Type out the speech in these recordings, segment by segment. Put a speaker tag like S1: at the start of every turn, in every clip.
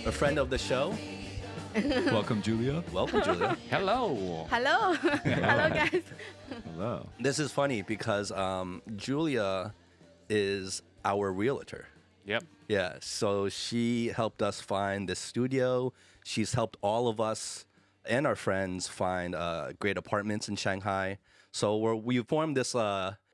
S1: a friend of the show.
S2: Welcome, Julia.
S1: Welcome, Julia.
S2: Hello.
S3: Hello. Hello, guys.
S2: Hello.
S1: This is funny because Julia is our realtor.
S2: Yep.
S1: Yeah, so she helped us find this studio. She's helped all of us and our friends find great apartments in Shanghai. So we formed this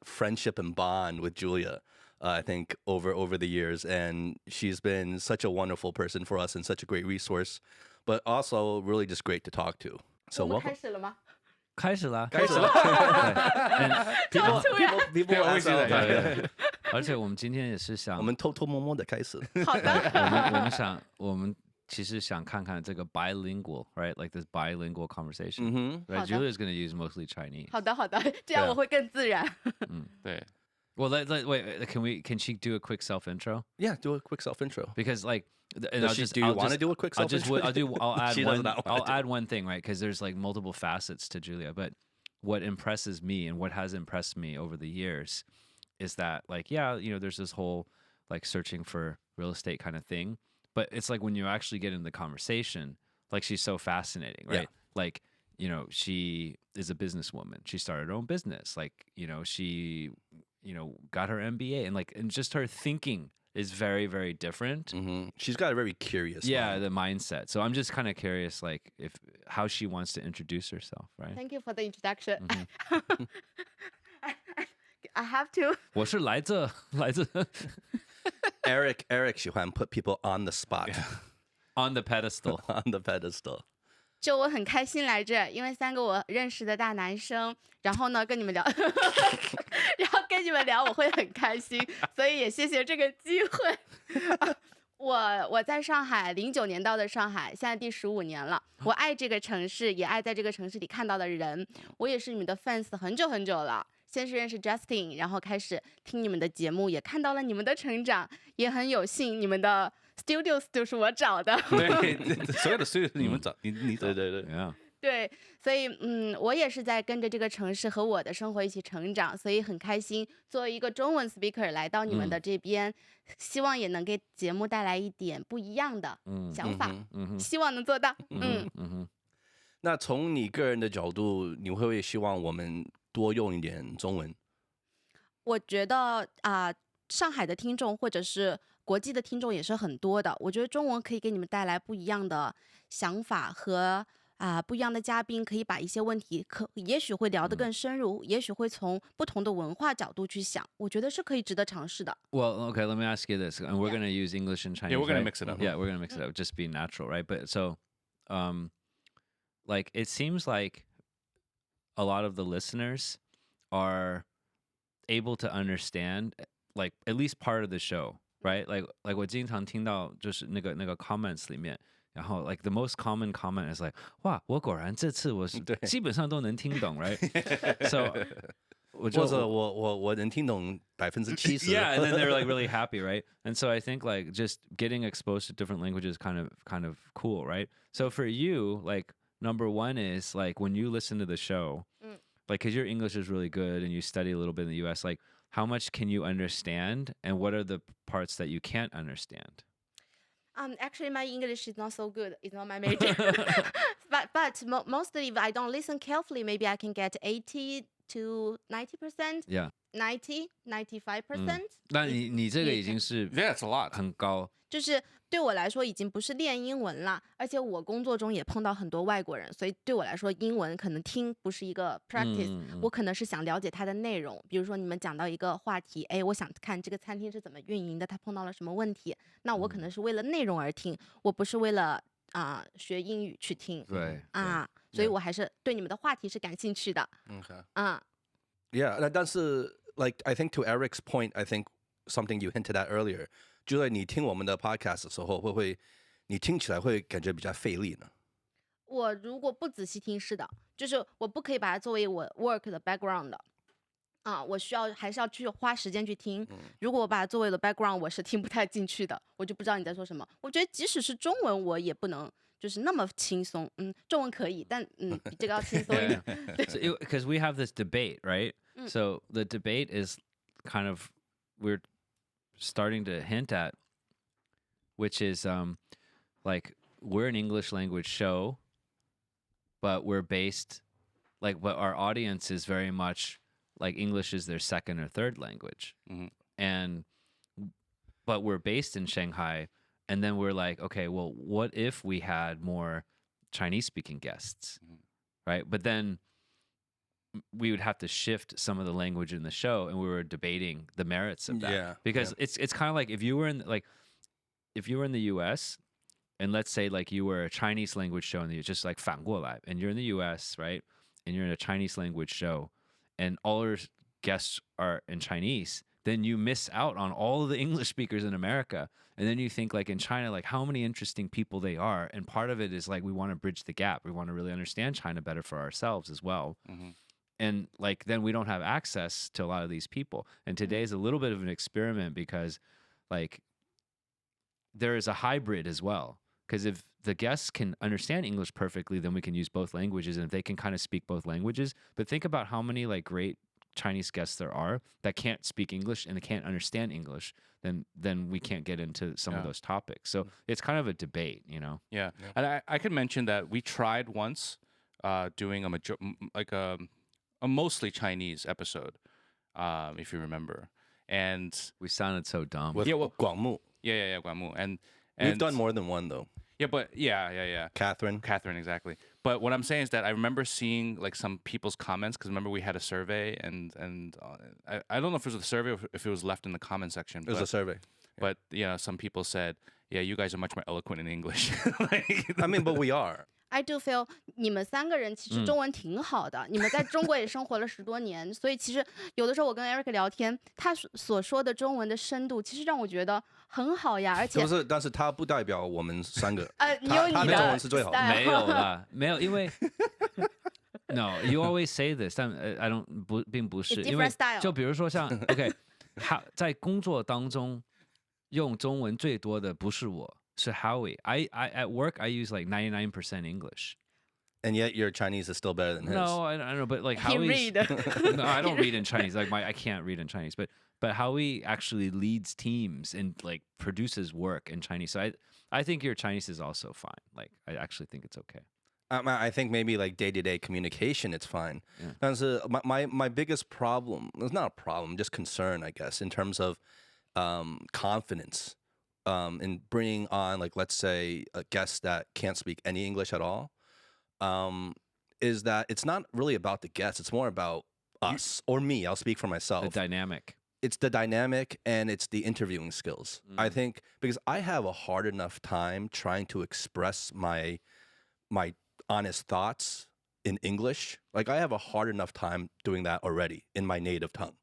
S1: friendship and bond with Julia, I think, over the years. And she's been such a wonderful person for us and such a great resource, but also really just great to talk to. So
S3: 我们
S1: welcome.
S3: 开始了吗？
S2: 开始了。
S1: People always do that.
S2: 而且我们今天也是想，
S1: 我们偷偷摸摸的开始。
S3: 好的。
S2: 我们其实想看看这个 bilingual, right? Like this bilingual conversation.
S1: Mm-hmm.
S2: Right?
S3: 好的。
S2: Julia's going to use mostly Chinese.
S3: 好的，这样我会更自然。
S2: 对。Well, wait. Can she do a quick self intro?
S1: Yeah, do a quick self intro.
S2: Because like, and
S1: do you want to do a quick self intro?
S2: I'll add
S1: She does not want to.
S2: I'll add one thing, right? Because there's like multiple facets to Julia. But what impresses me and what has impressed me over the years is that, like, yeah, there's this whole like searching for real estate kind of thing. But it's like when you actually get in the conversation, like she's so fascinating, right?
S1: Yeah.
S2: Like, she is a businesswoman. She started her own business. Like, she, got her MBA and just her thinking is very, very different.
S1: Mm-hmm. She's got a very curious mind.
S2: The mindset. So I'm just kind of curious, like, how she wants to introduce herself, right?
S3: Thank you for the introduction. I have to.
S2: 我是来自
S1: Eric 喜欢 put people on the spot.
S2: on the pedestal.
S1: On the pedestal.
S3: 就我很开心来这，因为3个我认识的大男生，然后呢跟你们聊，然后跟你们聊我会很开心，所以也谢谢这个机会。我在上海，09年到的上海，现在第15年了。我爱这个城市，也爱在这个城市里看到的人。我也是你们的 fans 很久很久了。先是认识 Justin， 然后开始听你们的节目，也看到了你们的成长，也很有幸你们的 studios 就是我找的。
S4: 对，所有的 studios 你们找你找。
S1: 对。
S2: Yeah.
S3: 对，所以我也是在跟着这个城市和我的生活一起成长，所以很开心作为一个中文 speaker 来到你们的这边，希望也能给节目带来一点不一样的想法，希望能做到。
S1: 那从你个人的角度，你会不会希望我们多用一点中文？
S3: 我觉得上海的听众或者是国际的听众也是很多的，我觉得中文可以给你们带来不一样的想法和不一样的嘉宾，可以把一些问题也许会聊得更深入，也许会从不同的文化角度去想，我觉得是可以值得尝试的。
S2: Well, okay, let me ask you this. And we're going to use English and Chinese.
S4: Yeah, we're going
S2: right?
S4: to mix it up.
S2: Yeah, we're going to mix it up. Just be natural, right? But so, like, it seems like a lot of the listeners are able to understand, like, at least part of the show, right? Like 我经常听到就是那个 comments 里面，然后 like the most common comment is like, 哇，我果然这次我是基本上都能听懂 right? So
S1: 或者我能听懂70%。
S2: Yeah, and then they're like really happy, right? And so I think like just getting exposed to different languages kind of cool, right? So for you, like number one is like when you listen to the show, like because your English is really good and you study a little bit in the U.S., like how much can you understand and what are the parts that you can't understand?
S3: Actually, my English is not so good. It's not my major. but mostly if I don't listen carefully, maybe I can get 80 to 90%.
S2: Yeah.
S3: 95%.
S2: 那你这个已经是
S4: That's a lot.
S2: 很高。
S3: 就是对我来说已经不是练英文了，而且我工作中也碰到很多外国人，所以对我来说英文可能听不是一个 practice，我可能是想了解它的内容。比如说你们讲到一个话题，我想看这个餐厅是怎么运营的，它碰到了什么问题，那我可能是为了内容而听，我不是为了学英语去听。
S2: 对
S3: 所以我还是对你们的话题是感兴趣的。
S1: Yeah, 但是 like I think to Eric's point, I think something you hinted at earlier, 就在你听我们的 podcast 的时候，会不会你听起来会感觉比较费力呢？
S3: 我如果不仔细听，是的，就是我不可以把它作为我 work 的 background 的。我还是要去花时间去听。如果我把它作为了 background， 我是听不太进去的，我就不知道你在说什么。我觉得即使是中文，我也不能就是那么轻松。中文可以，但比这个要轻松一点。
S2: Because we have this debate, right? So the debate is kind of we're starting to hint at, which is like we're an English language show, but we're based but our audience is very much like English is their second or third language. And but we're based in Shanghai, and then we're like, okay, well, what if we had more Chinese speaking guests? Right? But then we would have to shift some of the language in the show, and we were debating the merits of that.
S1: Yeah,
S2: Because it's kind of like if you were in the US, and let's say like you were a Chinese language show and you just like 反过来, and you're in the US, right? And you're in a Chinese language show, and all your guests are in Chinese, then you miss out on all of the English speakers in America. And then you think like in China, like how many interesting people they are. And part of it is like we want to bridge the gap. We want to really understand China better for ourselves as well. And like then we don't have access to a lot of these people. And today is a little bit of an experiment because like there is a hybrid as well. Because if the guests can understand English perfectly, then we can use both languages, and if they can kind of speak both languages. But think about how many like great Chinese guests there are that can't speak English and they can't understand English, then we can't get into some of those topics. So it's kind of a debate, you know?
S4: Yeah. And I could mention that we tried once doing a mostly Chinese episode, if you remember. And
S2: We sounded so dumb.
S1: with Guangmu.
S4: yeah, Guangmu. And
S1: We've done more than one though.
S4: Yeah, but yeah.
S1: Catherine.
S4: Exactly. But what I'm saying is that I remember seeing like some people's comments because remember we had a survey and I don't know if it was a survey or if it was left in the comment section.
S1: It was a survey.
S4: But some people said, yeah, you guys are much more eloquent in English.
S1: I mean, but we are.
S3: I do feel 你们3个人其实中文挺好的，你们在中国也生活了10多年，所以其实有的时候我跟 Eric 聊天，他所说的中文的深度，其实让我觉得很好呀，而且
S1: 不是，但是他不代表我们3个。
S3: 你有你的
S1: 他的中文是最好的。
S3: style
S2: 没有啦，没有，因为 No, you always say this, 但I don't 并不是，
S3: It's
S2: 因为
S3: different style
S2: 就比如说像 OK， 在工作当中用中文最多的不是我，是 Howie. I at work I use like 99% English.
S1: And yet your Chinese is still better than his.
S2: No, I don't know, but like
S3: He
S2: Howie's.
S3: read.
S2: No, I don't read in Chinese. Like I can't read in Chinese, but Howie actually leads teams and like produces work in Chinese. So I think your Chinese is also fine. Like I actually think it's okay.
S1: I think maybe like day-to-day communication, it's fine.
S2: Yeah.
S1: 但是 my biggest problem, it's not a problem, just concern, I guess, in terms of confidence in bringing on, like, let's say, a guest that can't speak any English at all, is that it's not really about the guest. It's more about us or me. I'll speak for myself.
S2: The dynamic.
S1: It's the dynamic and it's the interviewing skills. I think because I have a hard enough time trying to express my honest thoughts in English. Like I have a hard enough time doing that already in my native tongue.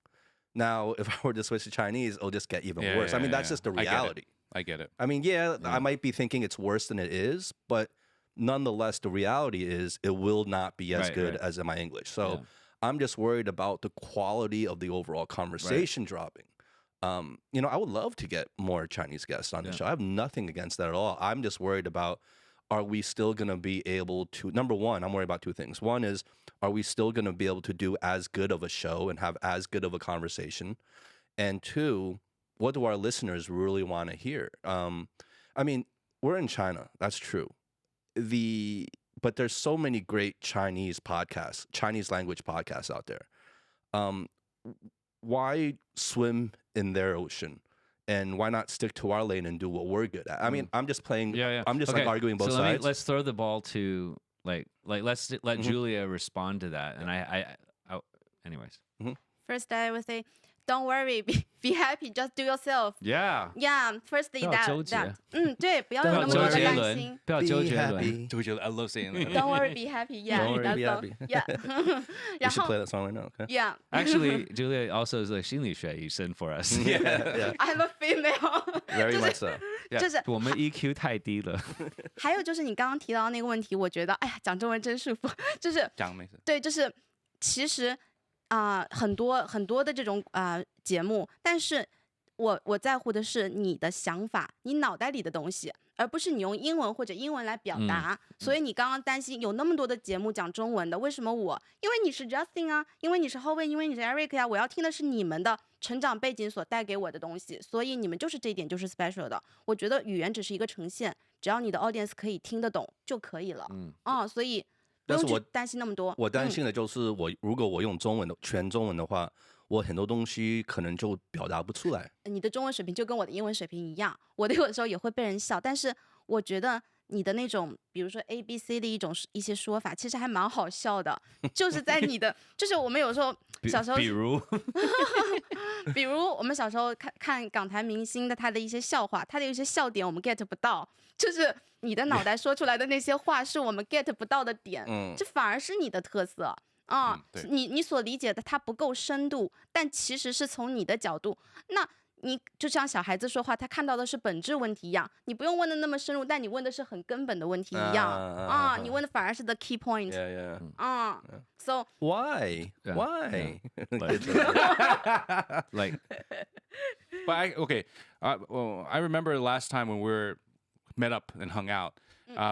S1: Now, if I were to switch to Chinese, it'll just get even worse. I mean, that's just the reality.
S4: I get it.
S1: I mean, I might be thinking it's worse than it is, but nonetheless, the reality is it will not be as good as in my English. So I'm just worried about the quality of the overall conversation dropping. I would love to get more Chinese guests on the show. I have nothing against that at all. I'm just worried about, are we still going to be able to, number one, I'm worried about two things. One is, are we still going to be able to do as good of a show and have as good of a conversation? And two, what do our listeners really want to hear? I mean, we're in China. That's true. But there's so many great Chinese podcasts, Chinese language podcasts out there. Why swim in their ocean? And why not stick to our lane and do what we're good at? I mean, I'm just playing. I'm just like arguing both sides.
S2: Let's throw the ball to let's let Julia respond to that. And anyways.
S3: First, I would say, don't worry, be happy, just do yourself.
S2: Yeah.
S3: Yeah, firstly
S2: 不要纠结。
S3: that. 对，不要有那么多的担心。
S2: 不要纠结
S1: Be
S2: 轮。
S1: happy.
S4: I love saying that.
S3: Don't worry, be happy. Yeah,
S1: Don't worry,
S3: that's
S1: be
S3: all.
S1: happy.
S3: Yeah.
S1: We
S3: 然
S1: should
S3: 后
S1: play that song right now. Okay.
S3: Yeah.
S2: Actually, Julia also is like 心理学医生 for us.
S1: Yeah.
S3: I'm a female.
S1: Very much so.
S3: 就是
S2: 我们 EQ 太低了。
S3: 还有就是你刚刚提到那个问题，我觉得哎呀，讲中文真舒服。就是
S4: 讲没事。
S3: 对，就是其实很多的这种节目，但是我在乎的是你的想法，你脑袋里的东西，而不是你用英文或者英文来表达。所以你刚刚担心有那么多的节目讲中文的，为什么我？因为你是 Justin 啊，因为你是 Howie， 因为你是 Eric 呀，我要听的是你们的成长背景所带给我的东西，所以你们就是这一点就是 special 的。我觉得语言只是一个呈现，只要你的 audience 可以听得懂就可以了。所以不
S1: 但是我
S3: 用去担心那么多。
S1: 我担心的就是如果我用全中文的话，我很多东西可能就表达不出来。
S3: 你的中文水平就跟我的英文水平一样，我的有的时候也会被人笑，但是我觉得你的那种，比如说 ABC 的一些说法，其实还蛮好笑的，就是在你的，就是我们有时候小时候，
S2: 比如
S3: 比如我们小时候看港台明星的他的一些笑话，他的有一些笑点我们 get 不到，就是你的脑袋说出来的那些话是我们 get 不到的点，这反而是你的特色。你所理解的它不够深度，但其实是从你的角度，那你就像小孩子说话，他看到的是本质问题一样，你不用问的那么深入，但你问的是很根本的问题一样你问的反而是 the key point。 So
S1: Why?
S2: Yeah.
S1: Why?
S2: like
S4: But I remember last time when we met up and hung out,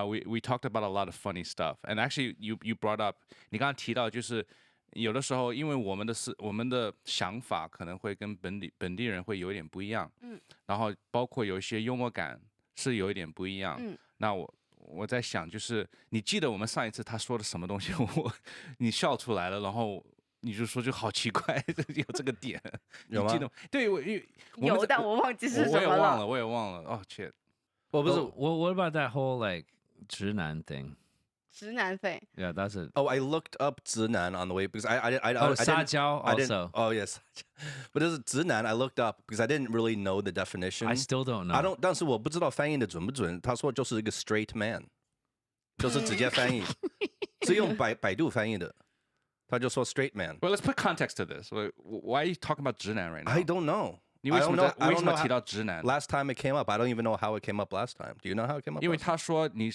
S4: we talked about a lot of funny stuff. And actually, you brought up 你刚刚提到就是有的时候，因为我们的想法可能会跟本地人会有一点不一样，然后包括有一些幽默感是有一点不一样。那我在想，就是你记得我们上一次他说的什么东西，你笑出来了，然后你就说就好奇怪，有这个点，
S1: 有吗？
S4: 你记得？对，
S3: 有，但我忘记是什么了。
S4: 我也忘了。哦，shit。
S1: 我不是。
S2: What about that whole like 直男 thing?
S3: 直男肺。
S2: Yeah, that's it.
S1: Oh, I looked up 直男 on the way because I
S2: 撒娇 also.
S1: Oh yes, but this is 直男 I looked up because I didn't really know the definition.
S2: I still don't know.
S1: 但是我不知道翻译的准不准。他说就是一个 straight man， 就是直接翻译，是用百度翻译的。他就说 straight man.
S4: Well, let's put context to this. Why are you talking about 直男 right now?
S1: I don't know.
S4: 你为什么提到直男
S1: ？Last time it came up, I don't even know how it came up last time. Do you know how it came up?
S4: 因为他说你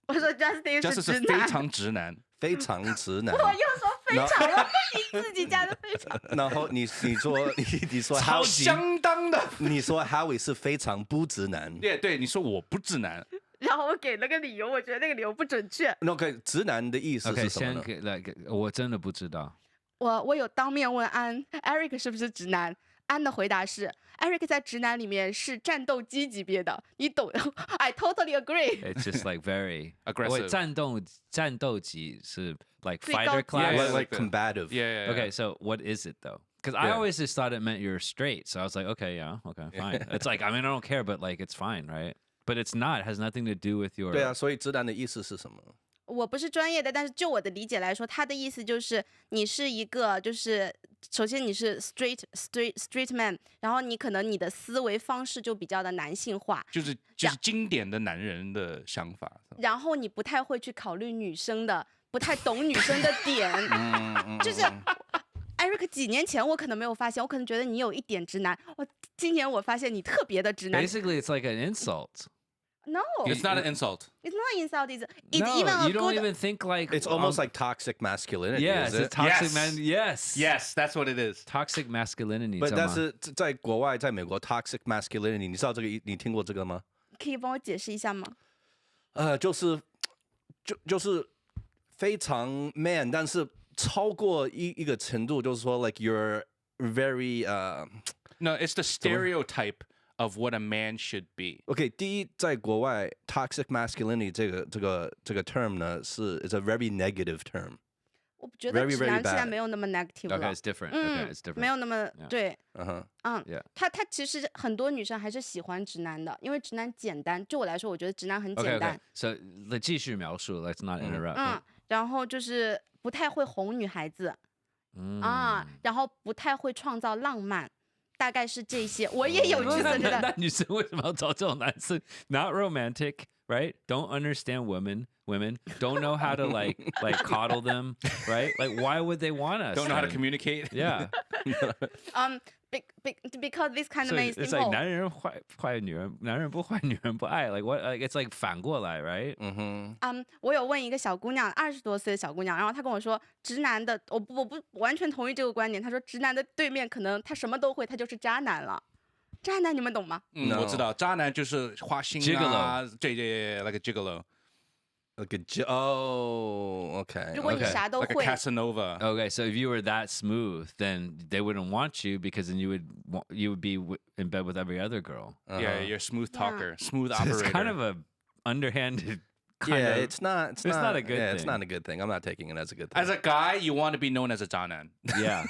S3: 我说 Justin
S4: 是非常直男，
S1: 非常直男。
S3: 我又说非常了，你自己加的非常。
S1: 然后你说
S4: 超相当的。
S1: 你说 Howie 是非常不直男。
S4: 对，你说我不直男。
S3: 然后我给了个理由，我觉得那个理由不准确。
S1: OK， 直男的意思是什么呢？
S2: like 我真的不知道。
S3: 我有当面问安 Eric 是不是直男，安的回答是 Eric 在直男里面是战斗机级别的，你懂？I totally agree.
S2: It's just like very
S4: aggressive.
S2: 战斗机是 like
S3: 最高
S2: fighter
S3: 级
S2: class.
S1: like combative.
S4: Yeah.
S2: Okay, so what is it though? Because I always just thought it meant you're straight. So I was like, okay, yeah, okay, fine. It's like, I mean, I don't care, but like, it's fine, right? But it's not. It has nothing to do with your.
S1: 对啊，所以直男的意思是什么？
S3: 我不是专业的，但是就我的理解来说，他的意思就是你是一个，就是首先你是 straight man， 然后你可能你的思维方式就比较的男性化，
S4: 就是经典的男人的想法。
S3: 然后你不太会去考虑女生的，不太懂女生的点，就是。Eric 几年前我可能没有发现，我可能觉得你有一点直男。今年我发现你特别的直男。
S2: Basically, it's like an insult.
S3: No,
S4: it's not an insult.
S3: It's not an insult. It's
S2: no,
S3: even a
S2: you don't
S3: good...
S2: even think like
S1: it's almost like toxic masculinity.
S2: Yes,
S1: is it?
S2: it's toxic
S4: Yes.
S2: man. Yes,
S4: that's what it is.
S2: Toxic masculinity.
S1: But 但是在国外，在美国 toxic masculinity， 你知道这个？你听过这个吗？
S3: 可以帮我解释一下吗？
S1: 就是非常 man， 但是超过一个程度，就是说 like you're very
S4: No, it's the stereotype of what a man should be.
S1: OK， 第一，在国外 toxic masculinity 这个 term 呢是 is a very negative term。
S3: 我觉得
S1: very,
S3: 直
S1: very
S3: 男
S1: bad.
S3: 现在没有那么 negative 了。
S2: Okay, it's different. Okay, it's different.
S3: 没有那么对。
S2: Yeah.
S3: 他其实很多女生还是喜欢直男的，因为直男简单。就我来说，我觉得直男很简单。
S2: Okay. So 继续描述 ，Let's not interrupt.
S3: 然后就是不太会哄女孩子，然后不太会创造浪漫。大概是这些，我也有句子觉得。
S2: 那女生为什么要找这种男生 ？Not romantic, right? Don't understand women. Women don't know how to like coddle them, right? Like why would they want us?
S4: Don't know how to communicate.
S2: Yeah.
S3: Because this kind of man is
S2: it's like 男人坏女人，男人不坏女人不爱。Like what? Like it's like 反过来 ，right?
S3: 我有问一个小姑娘，20多岁的小姑娘，然后她跟我说，直男的，我不完全同意这个观点。她说，直男的对面可能他什么都会，他就是渣男了。渣男你们懂吗？
S4: 我知道，渣男就是花心啊，对，like a gigolo。
S1: Like okay.
S3: 如果你
S2: Okay.
S3: 啥都
S4: Like a
S3: 会，
S4: Casanova.
S2: Okay, so if you were that smooth, then they wouldn't want you because then you would be in bed with every other girl.
S4: Yeah, you're a smooth
S3: Yeah.
S4: talker, smooth
S2: It's
S4: operator.
S2: kind of a underhanded kind
S1: yeah,
S2: of.
S1: it's not. It's
S2: it's
S1: not,
S2: not a good
S1: yeah, It's
S2: thing.
S1: not a good thing. I'm not taking it as a good thing.
S4: As a guy, you want to be known as a 渣男.
S2: Yeah.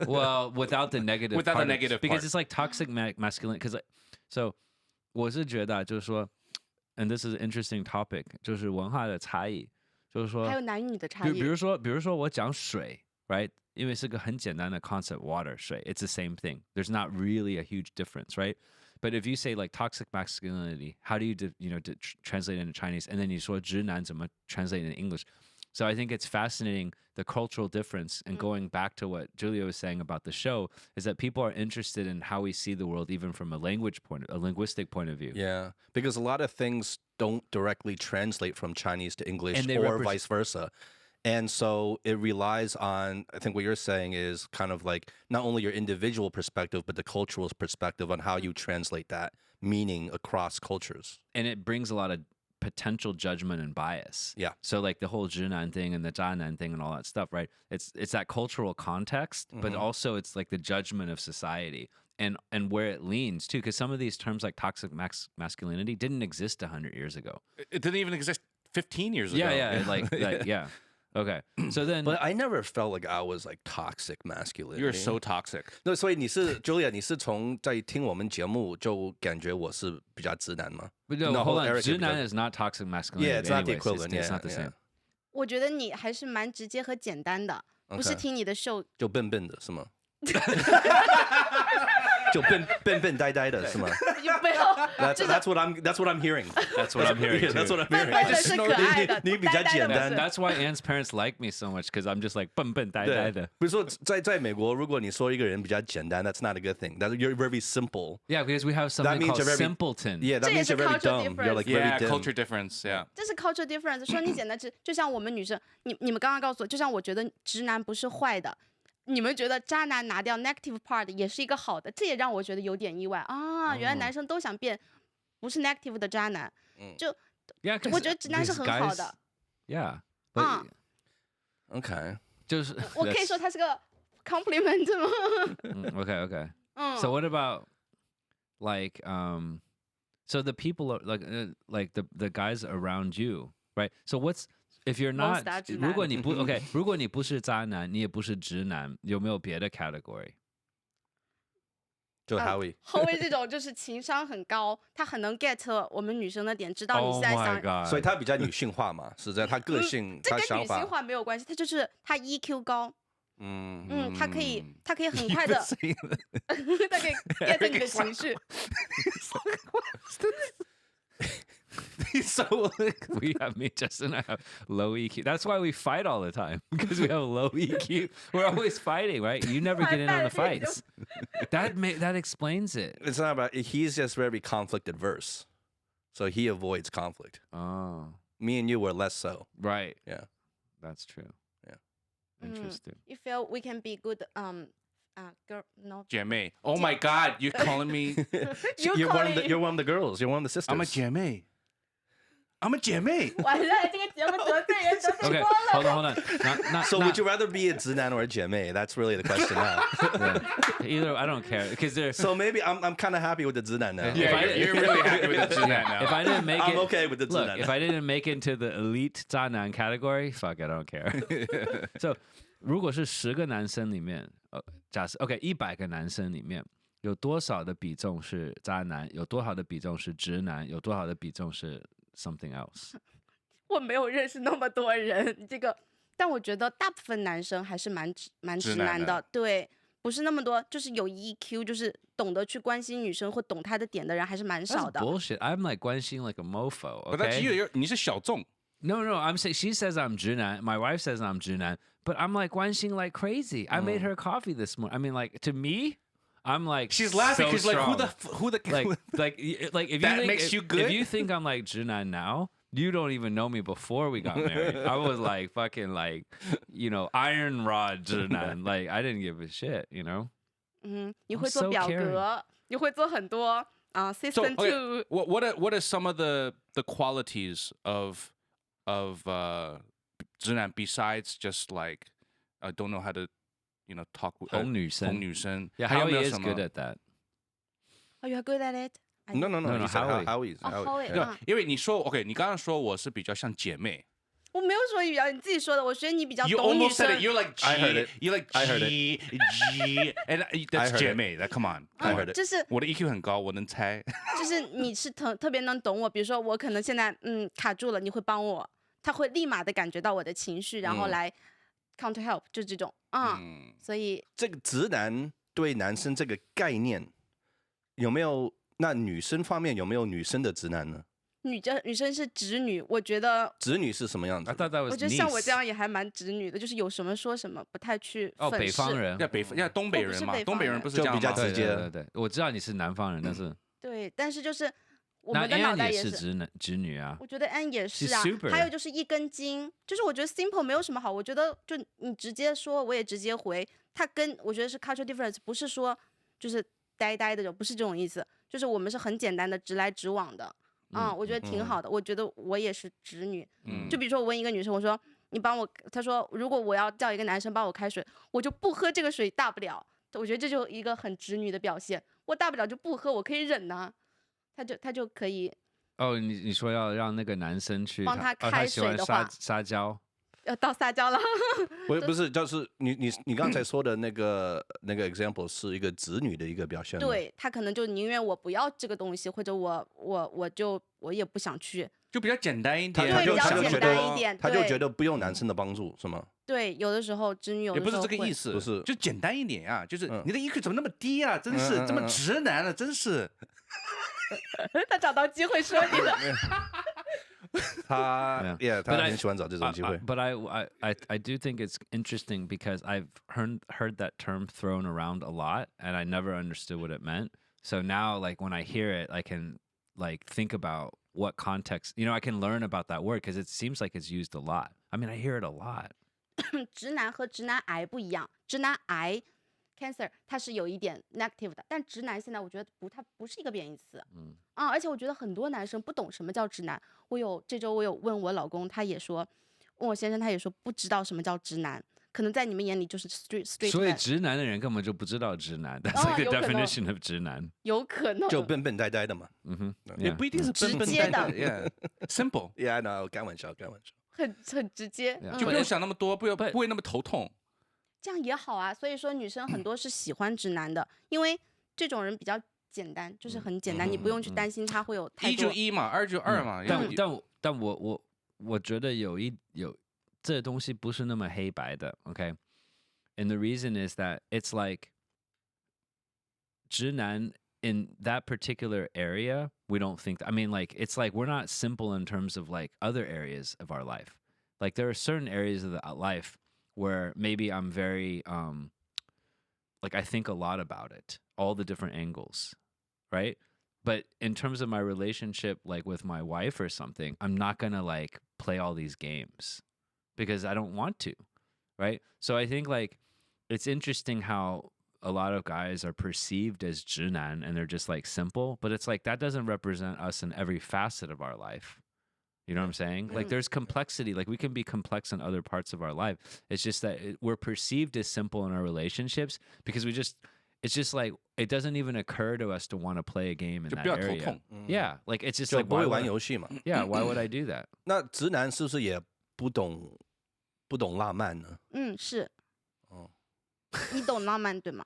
S2: Well, without the negative
S4: Without the
S2: part of-
S4: negative
S2: because
S4: part.
S2: it's like toxic masculinity. Because so 我是觉得就是说 and this is an interesting topic， 就是文化的差异，就是说
S3: 还有男女的差异。
S2: 比如说我讲水 ，right？因为是个很简单的 concept water 水 ，it's the same thing. There's not really a huge difference, right? But if you say like toxic masculinity, how do you translate it into Chinese? And then 你说直男怎么 translate in English? So I think it's fascinating the cultural difference and going back to what Julia was saying about the show is that people are interested in how we see the world even from a linguistic point of view.
S1: Yeah, because a lot of things don't directly translate from Chinese to English
S2: And they
S1: or
S2: represent-
S1: vice versa. And so it relies on, I think what you're saying is kind of like not only your individual perspective, but the cultural perspective on how you translate that meaning across cultures.
S2: And it brings a lot of potential judgment and bias.
S1: Yeah.
S2: So like the whole 直男 thing and the 渣男 thing and all that stuff, right? It's that cultural context, but also it's like the judgment of society and where it leans too. Because some of these terms like toxic masculinity didn't exist 100 years ago.
S4: It didn't even exist 15 years ago.
S2: Yeah, like yeah. Okay. So then
S1: But I never felt like I was like toxic masculinity.
S4: You're so toxic.
S1: No, 所以你是 Julia，你是从在听我们节目就感觉我是比较直男吗？
S2: but no,
S1: No,
S2: hold on.
S1: Eric,
S2: 直男 is not toxic masculinity.
S1: Yeah, it's not the
S2: anyways.
S1: equivalent.
S2: It's
S1: Yeah,
S2: not the
S1: yeah.
S2: same.
S3: 我觉得你还是蛮直接和简单的，不是
S1: OK
S3: 听你的秀。
S1: 就笨笨的是吗？就笨呆呆的是吗？
S3: 不要，
S1: That's what I'm hearing.
S2: That's what I'm hearing.
S1: Yeah, that's
S2: too.
S1: what I'm
S3: 笨
S1: hearing.
S3: 笨的是可爱的，
S1: 你比较
S3: 呆呆的
S1: 简单
S3: 不是
S2: That's why Anne's parents like me so much because I'm just like 笨笨呆呆的。
S1: 比如说在美国，如果你说一个人比较简单，that's not a good thing. That you're very simple.
S2: Yeah, because we have something
S1: means
S2: called
S1: you're very-
S2: simpleton.
S1: Yeah, that
S3: 这也
S1: means
S3: 是
S1: you're very
S3: cultural
S1: dumb. You're like very
S4: Yeah,
S1: dim.
S4: culture difference. Yeah.
S3: 这是 culture difference。说你简单就像我们女生，你们刚刚告诉我，就像我觉得直男不是坏的，你们觉得渣男拿掉 negative part 也是一个好的，这也让我觉得有点意外啊！原来男生都想变不是 negative 的渣男，就
S2: Yeah, 'cause
S3: 我觉得直男是
S2: these
S3: 很好
S2: guys-
S3: 的。
S2: Yeah,
S3: 啊
S2: but
S1: Okay.
S2: 就是
S3: 我可以说他是个 compliment 吗？
S2: okay.
S3: 嗯
S2: So what about like so the people are like the guys around you, right? So what's if you're not
S3: 大直男
S2: 如果你不 okay 如果你不是渣男，你也不是直男，有没有别的 category？
S1: 就 Howie.
S3: 后卫这种就是情商很高，他很能 get 我们女生的点，知道你
S2: Oh
S3: 现在
S2: my
S3: 想。
S2: god！
S1: 所以他比较女性化嘛，是这样，他个性，
S3: 这跟
S1: 他想法，
S3: 女性化没有关系，他就是他 EQ 高，
S1: 嗯，
S3: 他可以很快的，他可以 get 你的情绪。
S2: So we have me, Justin, I have low EQ. That's why we fight all the time because we have low EQ. We're always fighting, right? You never get in on the fights. That explains it.
S1: It's not about. He's just very conflict adverse, so he avoids conflict.
S2: Oh,
S1: Me and you were less so.
S2: right.
S1: Yeah.
S2: That's true.
S1: Yeah.
S2: Interesting.
S3: You feel we can be good girl no
S4: 姐妹. Oh my God, you're calling me.
S3: you calling
S1: You're one of the girls. You're one of the sisters.
S4: I'm a 姐妹. I'm a 姐妹.
S3: 完了，这个节目得罪人得罪
S2: Okay,
S3: 多了。
S2: hold on. Not,
S1: So would you rather be a 直男 or a 姐妹? That's really the question now.
S2: either? I don't care because they're.
S1: So maybe I'm kind of happy with the 直男 now.
S4: Yeah, you're really happy with the 直男 now.
S2: If I didn't make
S1: I'm
S2: it,
S1: okay with the 直
S2: look.
S1: 男.
S2: If I didn't make it into the elite 渣男 category, fuck it, I don't care. So 如果是10个男生里面，假设 OK 100个男生里面，有多少的比重是渣男？有多少的比重是直男？有多少的比重是 something else？
S3: 我没有认识那么多人，这个，但我觉得大部分男生还是蛮直
S4: 直男的
S3: 男的，对，不是那么多，就是有 EQ，就是懂得去关心女生或懂她的点的人还是蛮
S2: That's
S3: 少的。
S2: bullshit. I'm like 关心 like a mofo.
S4: But that's
S2: Okay.
S4: you. 你是小众.
S2: No, I'm saying she says I'm 直男. My wife says I'm 直男. But I'm like 关心 like crazy. I made her coffee this morning. I mean, like to me, I'm like
S4: She's laughing
S2: so
S4: because like who
S2: strong.
S4: the
S2: like if
S4: That
S2: you think,
S4: makes you good?
S2: If you think I'm like 直男 now, you don't even know me before we got married. I was like fucking like, iron rod 直男. Like I didn't give a shit, you know.
S3: 你会
S2: I'm
S3: 做
S2: so
S3: 表
S2: caring.
S3: 格，你会做很多
S4: So
S3: System
S4: okay,
S3: Two。
S4: what are some of the qualities of of 直男 besides just like don't know how to talk with
S2: 哄女生。
S4: 哄女生
S2: Yeah,
S4: 还有没
S2: Howie
S4: 有
S2: is
S4: 什么
S2: good at that.
S3: Oh, you're good at it.
S1: No, no, no.
S2: No,
S1: He said
S2: Howie.
S1: Howie.
S3: Howie,
S1: Yeah.
S3: uh.
S4: 因为你说 OK， 你刚刚说我是比较像姐妹。
S3: 我没有说语言，你自己说的。我觉得你比较
S4: You
S3: 懂女
S4: almost said
S3: 生
S4: it. You're like G.
S1: I heard it.
S4: You're like
S1: I heard
S4: G, G, and that's
S1: heard it.
S4: 姐妹。That come on.
S1: I heard it.
S3: 就是
S4: 我的 EQ 很高，我能猜。
S3: 就是你是特别能懂我，比如说我可能现在卡住了，你会帮我，他会立马的感觉到我的情绪，然后来 counter help，就这种所以
S1: 这个直男对男生这个概念有没有？那女生方面有没有女生的直男呢？
S3: 女生是直女，我觉得
S1: 直女是什么样子
S2: I thought that was
S3: 我觉得像我
S2: niece.
S3: 这样也还蛮直女的，就是有什么说什么，不太去
S2: 哦，
S3: 粉饰
S2: 北方人。
S4: 要东北人嘛，东北人不是这样吗？
S1: 就比较直接
S2: 对对对，我知道你是南方人，但是
S3: 对，但是就是我
S2: 那
S3: 们的脑
S2: Anne
S3: 袋
S2: 也
S3: 是
S2: 直女啊。
S3: 我觉得 N 也是啊
S2: She's super
S3: 还有就是一根筋，就是我觉得 simple 没有什么好，我觉得就你直接说，我也直接回，它跟我觉得是 cultural difference，不是说就是呆呆的，不是这种意思，就是我们是很简单的直来直往的，我觉得挺好的，我觉得我也是直女，就比如说我问一个女生，我说你帮我，她说如果我要叫一个男生帮我开水，我就不喝这个水，大不了，我觉得这就一个很直女的表现，我大不了就不喝，我可以忍呐、他就可以
S2: 哦，你说要让那个男生去
S3: 帮他
S2: 他
S3: 开
S2: 喜欢撒
S3: 水的话
S2: 撒娇。
S3: 要到撒娇了。
S1: 不是，就是你刚才说的那个example 是一个直女的一个表现吗？
S3: 对他可能就宁愿我不要这个东西，或者我也不想去。
S4: 就比较简单一
S1: 他
S4: 点，
S3: 对比较简
S1: 就想觉得
S3: 单一点
S1: 他就
S3: 对
S1: 觉得不用男生的帮助是吗？
S3: 对，有的时候直女有
S4: 也不是
S3: 的时候会
S4: 这个意思，
S1: 不是
S4: 就简单一点啊，就是你的 EQ 怎么那么低啊？真是这么直男了，真是。
S3: 他找到机会说你了。
S1: 他
S2: Yeah.
S1: 他
S2: But I-
S1: 很喜欢找这种机会。
S2: But I do think it's interesting because I've heard that term thrown around a lot, and I never understood what it meant. So now, like when I hear it, I can like think about what context. I can learn about that word because it seems like it's used a lot. I mean, I hear it a lot.
S3: 直男和直男癌不一样，直男癌 cancer 它是有一点 negative 的，但直男现在我觉得它不是一个贬义词。而且我觉得很多男生不懂什么叫直男。这周我有问我老公，他也说，问我先生，他也说不知道什么叫直男，可能在你们眼里就是 straight
S2: 所以
S3: man，
S2: 直男的人根本就不知道直男。That's like the
S3: 有可能
S2: definition of 直男。
S3: 有可能
S1: 就笨笨呆呆的嘛。
S4: 也不一定是笨笨
S3: 直接的
S4: 蛋，Yeah，simple，
S1: Yeah, no，开玩笑。
S3: 很直接，
S4: 就不用想那么多，不会那么头痛。
S3: 这样也好啊。所以说女生很多是喜欢直男的，因为这种人比较简单，就是很简单，你不用去担心他会有太
S4: 一就
S3: 多。
S4: 一嘛，二就二嘛。
S2: 但我觉得有这东西不是那么黑白的，OK？ And the reason is that it's like 直男 in that particular area, we don't think I mean, like it's like we're not simple in terms of like other areas of our life. Like there are certain areas of the life where maybe I'm very like I think a lot about it, all the different angles, right? But in terms of my relationship, like with my wife or something, I'm not gonna like play all these games because I don't want to, right? So I think like it's interesting how a lot of guys are perceived as 直男 and they're just like simple, but it's like that doesn't represent us in every facet of our life. You know what I'm saying? Like there's complexity. Like we can be complex in other parts of our life. It's just that we're perceived as simple in our relationships because it's just like it doesn't even occur to us to want to play a game in
S4: 就
S2: that
S4: 不要头
S2: area.
S4: 痛。
S2: Yeah, like it's just
S1: 就
S2: like
S1: 不会
S2: why
S1: 玩
S2: would
S1: 游戏嘛。
S2: yeah, why would I do that?
S1: 那直男是不是也不懂浪漫呢？
S3: 是。
S1: 哦。
S3: 你懂浪漫对吗？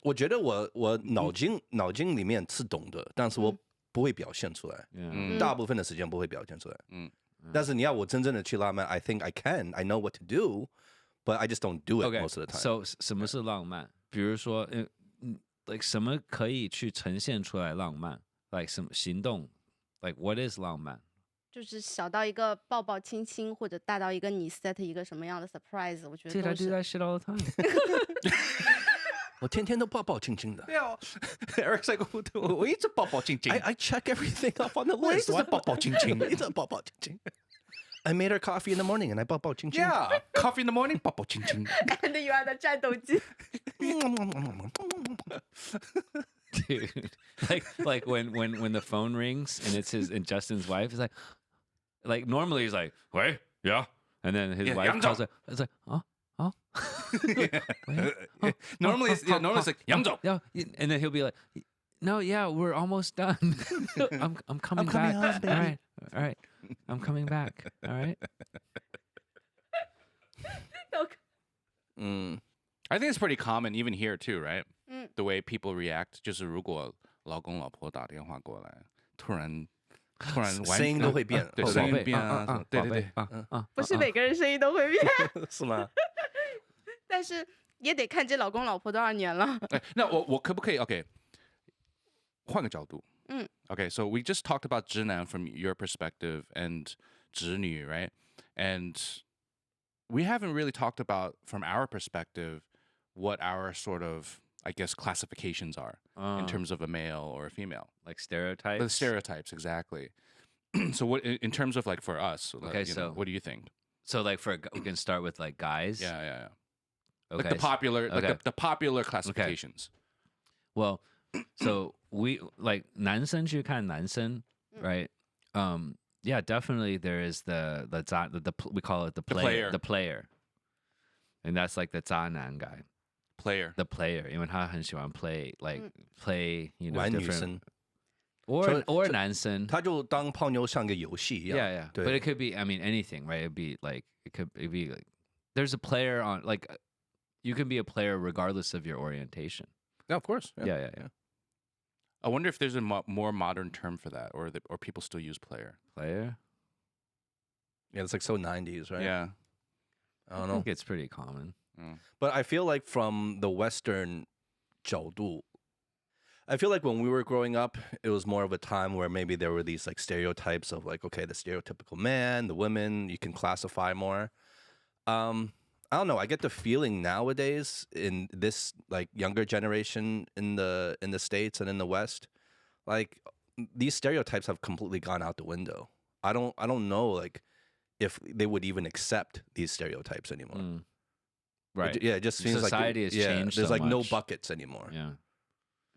S1: 我觉得我脑筋里面是懂的，但是我不会表现出来。
S2: Yeah.
S1: 大部分的时间不会表现出来。但是你要我真正的去浪漫 I think I can, I know what to do, but I just don't do it
S2: Okay,
S1: most of the time.
S2: so 什么是浪漫？比如说，like 什么可以去呈现出来浪漫？like 什么行动？like what is 浪漫？
S3: 就是小到一个抱抱亲亲，或者大到一个你 set 一个什么样的 surprise， 我觉得
S2: Dude,
S3: 都
S2: I do
S3: 是。
S2: that shit all the time.
S1: 我天天都抱抱亲亲的。
S4: 对啊，Eric's like 我一直抱抱亲亲。
S1: I check everything up on the
S4: 我一
S1: list.
S4: 直在抱抱亲亲。
S1: 一直抱抱亲亲。I made her coffee in the morning and I 抱抱亲亲。
S4: Yeah, coffee in the morning，抱抱亲亲。
S3: And you are the 战斗机。
S2: Dude, like when the phone rings and it's and Justin's wife is like, like normally he's like, wait, yeah. And then his
S4: Yeah,
S2: wife
S4: 양정.
S2: calls it. It's like, oh. Wait,
S4: Normally it's like 양정.
S2: yeah. And then he'll be like, no, yeah, we're almost done. I'm coming back.
S1: home, baby.
S2: All right. I'm coming back. All right.
S4: I think it's pretty common even here too, right?
S3: 嗯
S4: The way people react 就是如果老公老婆打电话过来，突然
S1: 声音都会变
S4: 对，
S1: 哦
S4: 声音
S2: 宝贝
S4: 变啊，对对对。
S3: 不是每个人声音都会变，
S1: 是吗？
S3: 但是也得看这老公老婆多少年了。
S4: 哎，那我可不可以 OK？换个角度。
S3: 嗯。
S4: Okay, so we just talked about 直男 from your perspective and 直女, right? And we haven't really talked about from our perspective what our sort of, I guess, classifications are in terms of a male or a female.
S2: like stereotypes.
S4: The stereotypes, exactly. So what in terms of like for us,
S2: Okay,
S4: you know,
S2: so-
S4: what do you think?
S2: So like we can start with like guys.
S4: Yeah.
S2: Okay.
S4: Like the popular, like
S2: okay.
S4: the popular classifications.
S2: Well, so we like 男生去看男生, right? Yeah, definitely there is the we call it the player. And that's like the 渣男 guy.
S4: Player.
S2: The player, 因为他很喜欢 play play, you know,
S1: 玩女
S2: different
S1: 生，
S2: or 男生.
S1: 他就当泡妞像个游戏一样。
S2: Yeah.
S1: 对
S2: But it could be, I mean, anything, right? It'd be like it'd be like there's a player on like you can be a player regardless of your orientation.
S1: Yeah, of course.
S2: Yeah.
S4: I wonder if there's a more modern term for that, or people still use player.
S2: Player?
S1: Yeah, it's like so 90s, right?
S4: Yeah.
S1: I don't
S2: I
S1: know.
S2: think it's pretty common.
S1: But I feel like from the Western 角度, I feel like when we were growing up, it was more of a time where maybe there were these like stereotypes of like, okay, the stereotypical man, the women, you can classify more. I don't know. I get the feeling nowadays in this like younger generation in the States and in the West, like these stereotypes have completely gone out the window. I don't know like if they would even accept these stereotypes anymore.
S2: Right.
S1: It just seems
S2: Society
S1: like
S2: has changed
S1: there's
S2: so
S1: like no
S2: much.
S1: buckets anymore.
S2: Yeah.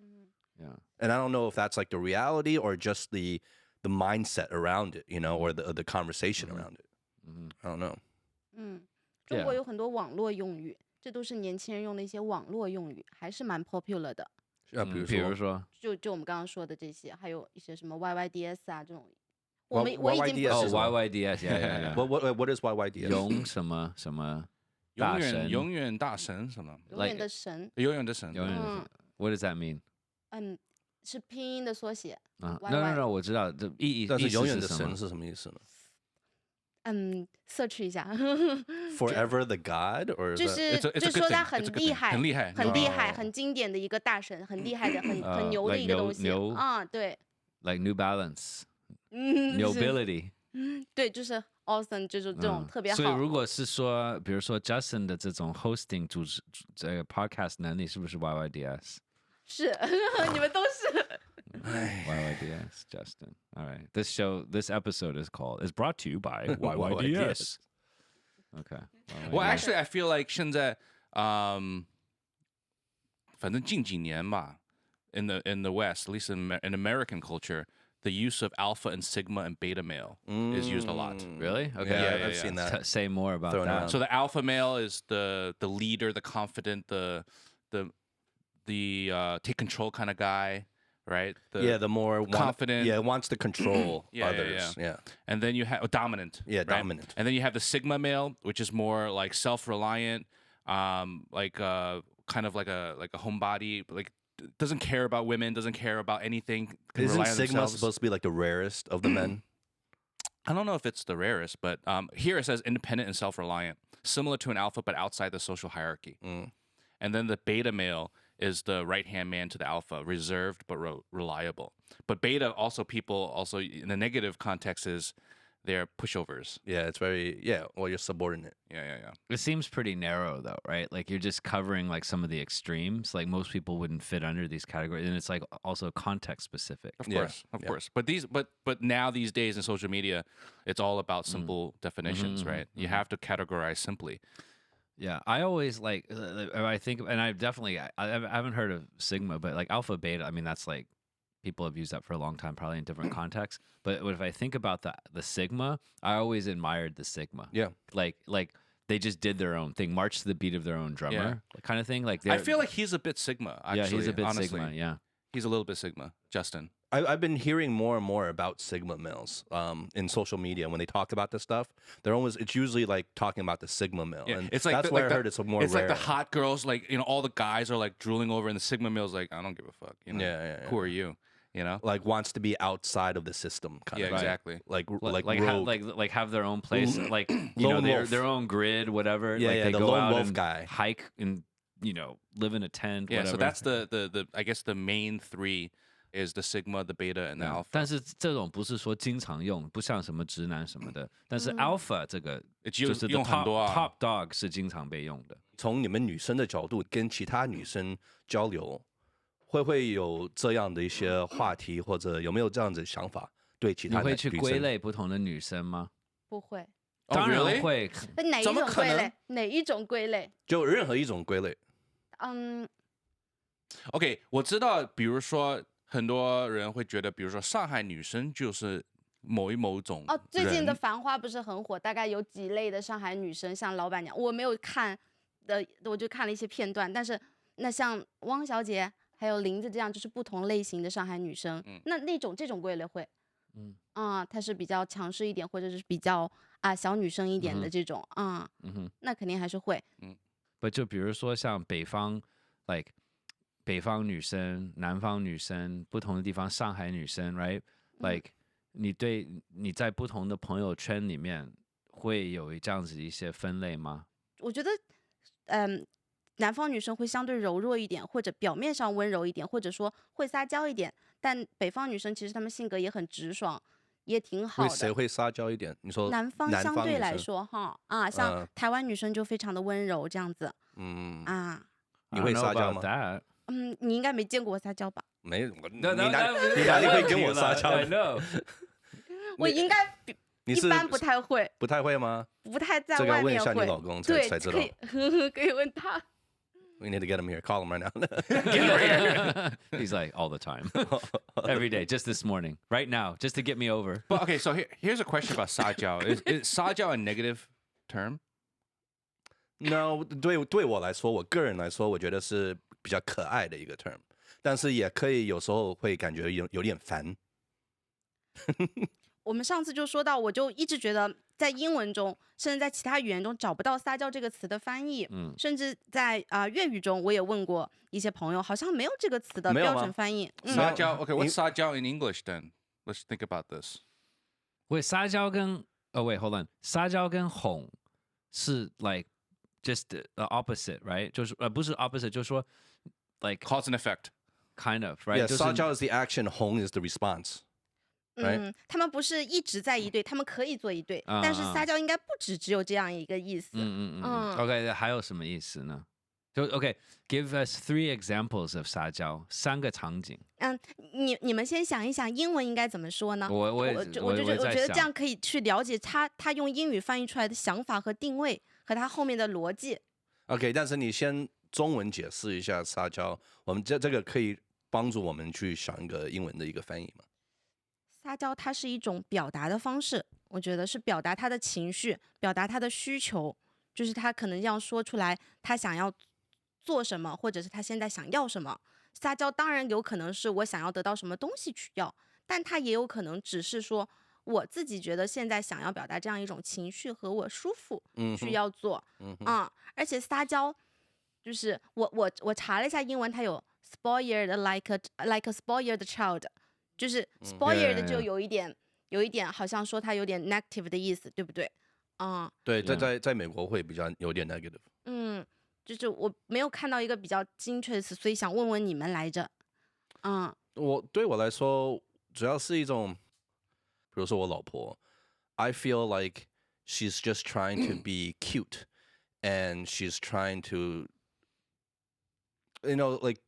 S3: Mm.
S1: And I don't know if that's like the reality or just the mindset around it, you know, or the conversation around it. I don't know.
S3: 嗯，中国有很多网络用语，这都是年轻人用的一些网络用语，还是蛮 popular 的。
S1: 比如说
S3: 就我们刚刚说的这些，还有一些什么 YYDS 啊这种，
S1: Y-
S3: 我已经
S1: YYDS
S2: 哦
S1: 是什么
S2: YYDS, yeah.
S1: What is YYDS?
S2: 永什么什么大神。
S4: 永远大神什么？
S3: 永远的神，
S4: 永远的神。
S2: 永远的神。What does that mean?
S3: 是拼音的缩写。
S2: No, 我知道这意
S1: 但是
S2: 思
S1: 永远的
S2: 是什么
S1: 神是什么意思呢
S3: search 一下，
S1: ？Forever the God or
S3: 就
S1: is that-
S3: 是
S4: It's a
S3: 就
S4: good
S3: 说他
S4: thing,
S3: 很
S4: it's a good
S3: 厉
S4: thing,
S3: 害，
S4: 很厉害
S3: 很厉害，
S1: 哦
S3: 很经典的一个大神，很厉害的，很牛的
S2: like
S3: 一个东西
S2: 牛
S3: 啊，对，
S2: like New Balance,
S3: 是
S2: nobility.
S3: 对，就是 awesome，就是这种特别好。
S2: 所以如果是说，比如说 Justin 的这种 hosting 主持这个 podcast 能力，是不是 YYDS？
S3: 是你们都是。
S2: YYDS, Justin. All right. This episode is brought to you by YYDS. Okay.
S4: Well, actually, I feel like 现在反正近几年吧 in the West, at least in American culture, the use of alpha and sigma and beta male is used a lot.
S2: Really? Okay.
S1: Yeah, I've seen that.
S2: Say more about
S1: Thrown
S2: that.
S1: around.
S4: So the alpha male is the leader, the confident, the take control kind of guy, right?
S1: The more
S4: confident.
S1: wants to control
S4: Yeah,
S1: others.
S4: yeah. And then you have dominant.
S1: Yeah,
S4: right?
S1: dominant.
S4: And then you have the sigma male, which is more like self-reliant, like kind of like a homebody, like doesn't care about women, doesn't care about anything. Can
S1: Isn't
S4: rely on
S1: Sigma
S4: themselves.
S1: supposed to be like the rarest of the men?
S4: I don't know if it's the rarest, but here it says independent and self-reliant, similar to an alpha, but outside the social hierarchy. And then the beta male is the right-hand man to the alpha, reserved but reliable. But beta also in the negative context is they're pushovers.
S1: Yeah, it's very well, you're subordinate.
S4: Yeah.
S2: It seems pretty narrow though, right? Like you're just covering like some of the extremes. Like most people wouldn't fit under these categories, and it's like also context specific.
S4: Of
S1: Yeah,
S4: course, of
S1: yeah.
S4: course. But now these days in social media, it's all about simple definitions, right? You have to categorize simply.
S2: Yeah, I always like I think, and I haven't heard of sigma, but like alpha beta. I mean, that's like people have used that for a long time, probably in different contexts. But if I think about the sigma, I always admired the sigma.
S1: Yeah.
S2: Like they just did their own thing, marched to the beat of their own drummer, kind of thing. Like
S4: I feel like he's a bit Sigma. Actually,
S2: yeah, he's a bit
S4: honestly.
S2: sigma. Yeah.
S4: He's a little bit Sigma, Justin.
S1: I've been hearing more and more about Sigma males in social media. When they talk about this stuff, it's usually like talking about the Sigma male.
S4: Yeah,
S1: And
S4: it's like
S1: that's why I heard it's more
S4: It's
S1: rare.
S4: like the hot girls, like all the guys are like drooling over, and the Sigma male's like, I don't give a fuck.
S1: Yeah.
S4: Who are you?
S1: Like wants to be outside of the system, kind
S4: Yeah,
S1: of.
S4: exactly.
S1: Like
S2: have their own place, like
S1: lone wolf.
S2: their own grid, whatever.
S1: Yeah,
S2: like they
S1: the
S2: go
S1: lone
S2: out
S1: wolf
S2: and
S1: guy.
S2: hike and live in a tent.
S4: Yeah,
S2: whatever.
S4: so that's the I guess the main three is the Sigma, the Beta, and the Alpha.
S2: 但是这种不是说经常用，不像什么直男什么的。但是 alpha 这个就是
S4: 用很多啊
S2: top dog 是经常被用的。
S1: 从你们女生的角度跟其他女生交流，会有这样的一些话题，或者有没有这样子的想法？对其他
S2: 你会去
S1: 女生
S2: 归类不同的女生吗？
S3: 不会。
S2: 当然
S4: really？
S2: 会。
S3: 哪一
S4: 怎么可能
S3: 种归类？哪一种归类？
S1: 就任何一种归类。
S4: OK， 我知道，比如说很多人会觉得，比如说上海女生就是某种
S3: 哦，最近的《
S4: 人
S3: 繁花》不是很火，大概有几类的上海女生，像老板娘，我没有看的，我就看了一些片段。但是那像汪小姐还有林子这样，就是不同类型的上海女生，这种归类会，她是比较强势一点，或者是比较小女生一点的这种，那肯定还是会。
S2: 不就比如说像北方 ，like 北方女生、南方女生，不同的地方，上海女生 ，right？Like 你在不同的朋友圈里面会有这样子一些分类吗？
S3: 我觉得，南方女生会相对柔弱一点，或者表面上温柔一点，或者说会撒娇一点。但北方女生其实她们性格也很直爽，也挺好的。
S1: 谁会撒娇一点？你说
S3: 南方相对来
S1: 女生
S3: 说像台湾女生就非常的温柔这样子。
S1: 你会撒娇吗？
S3: 你应该没见过我撒娇吧？
S1: 没，你
S2: 那
S1: 哪里会跟我撒娇？
S3: 我应该一般不太会，
S1: 不太会吗？
S3: 不太在
S1: 这个要
S3: 外面会。
S1: 问一下你老公
S3: 对，
S1: 才知道。
S3: 可以问他。
S1: We need to get him here. Call him right now.
S2: He's like all the time, every day. Just this morning, right now, just to get me over.
S4: But okay, so here's a question about 撒娇. Is 撒娇 a negative term?
S1: No，对我来说，我个人来说，我觉得是比较可爱的一个 term， 但是也可以有时候会感觉有点烦。
S3: 我们上次就说到，我就一直觉得在英文中，甚至在其他语言中找不到撒娇这个词的翻译，甚至在粤语中，我也问过一些朋友，好像没有这个词的标准翻译。
S4: 撒娇 ，Okay, what's 撒娇 in English then? Let's think about this.
S2: Wait, 撒娇跟wait, hold on. 撒娇跟哄是 like just the opposite, right? 就是不是 opposite，就是说 like
S4: Cause and effect.
S2: kind of, right?
S1: Yeah, 撒娇 is the action, 哄 is the response. Right?
S3: 他们不是一直在一对，他们可以做一对，但是撒娇应该不只有这样一个意思。
S2: OK， 还有什么意思呢？就 OK，give us 3 examples of 撒娇，3个场景。
S3: 你们先想一想，英文应该怎么说呢？我觉得这样可以去了解他用英语翻译出来的想法和定位和他后面的逻辑。
S1: OK， 但是你先中文解释一下撒娇，我们这个可以帮助我们去想一个英文的一个翻译吗？
S3: 撒娇它是一种表达的方式，我觉得是表达他的情绪，表达他的需求，就是他可能要说出来他想要做什么，或者是他现在想要什么。撒娇当然有可能是我想要得到什么东西去要，但他也有可能只是说我自己觉得现在想要表达这样一种情绪和我舒服需要做。而且撒娇就是我查了一下英文，它有 spoiled like a spoiled child。就是 spoiled 就有一点好像说它有点 negative 的意思，对不对？
S1: 对，在美国会比较有点 negative。
S3: 就是我没有看到一个比较精确的词，所以想问问你们来着。
S1: 对我来说，主要是一种，比如说我老婆 ，I feel like she's just trying to be cute, and she's trying to, like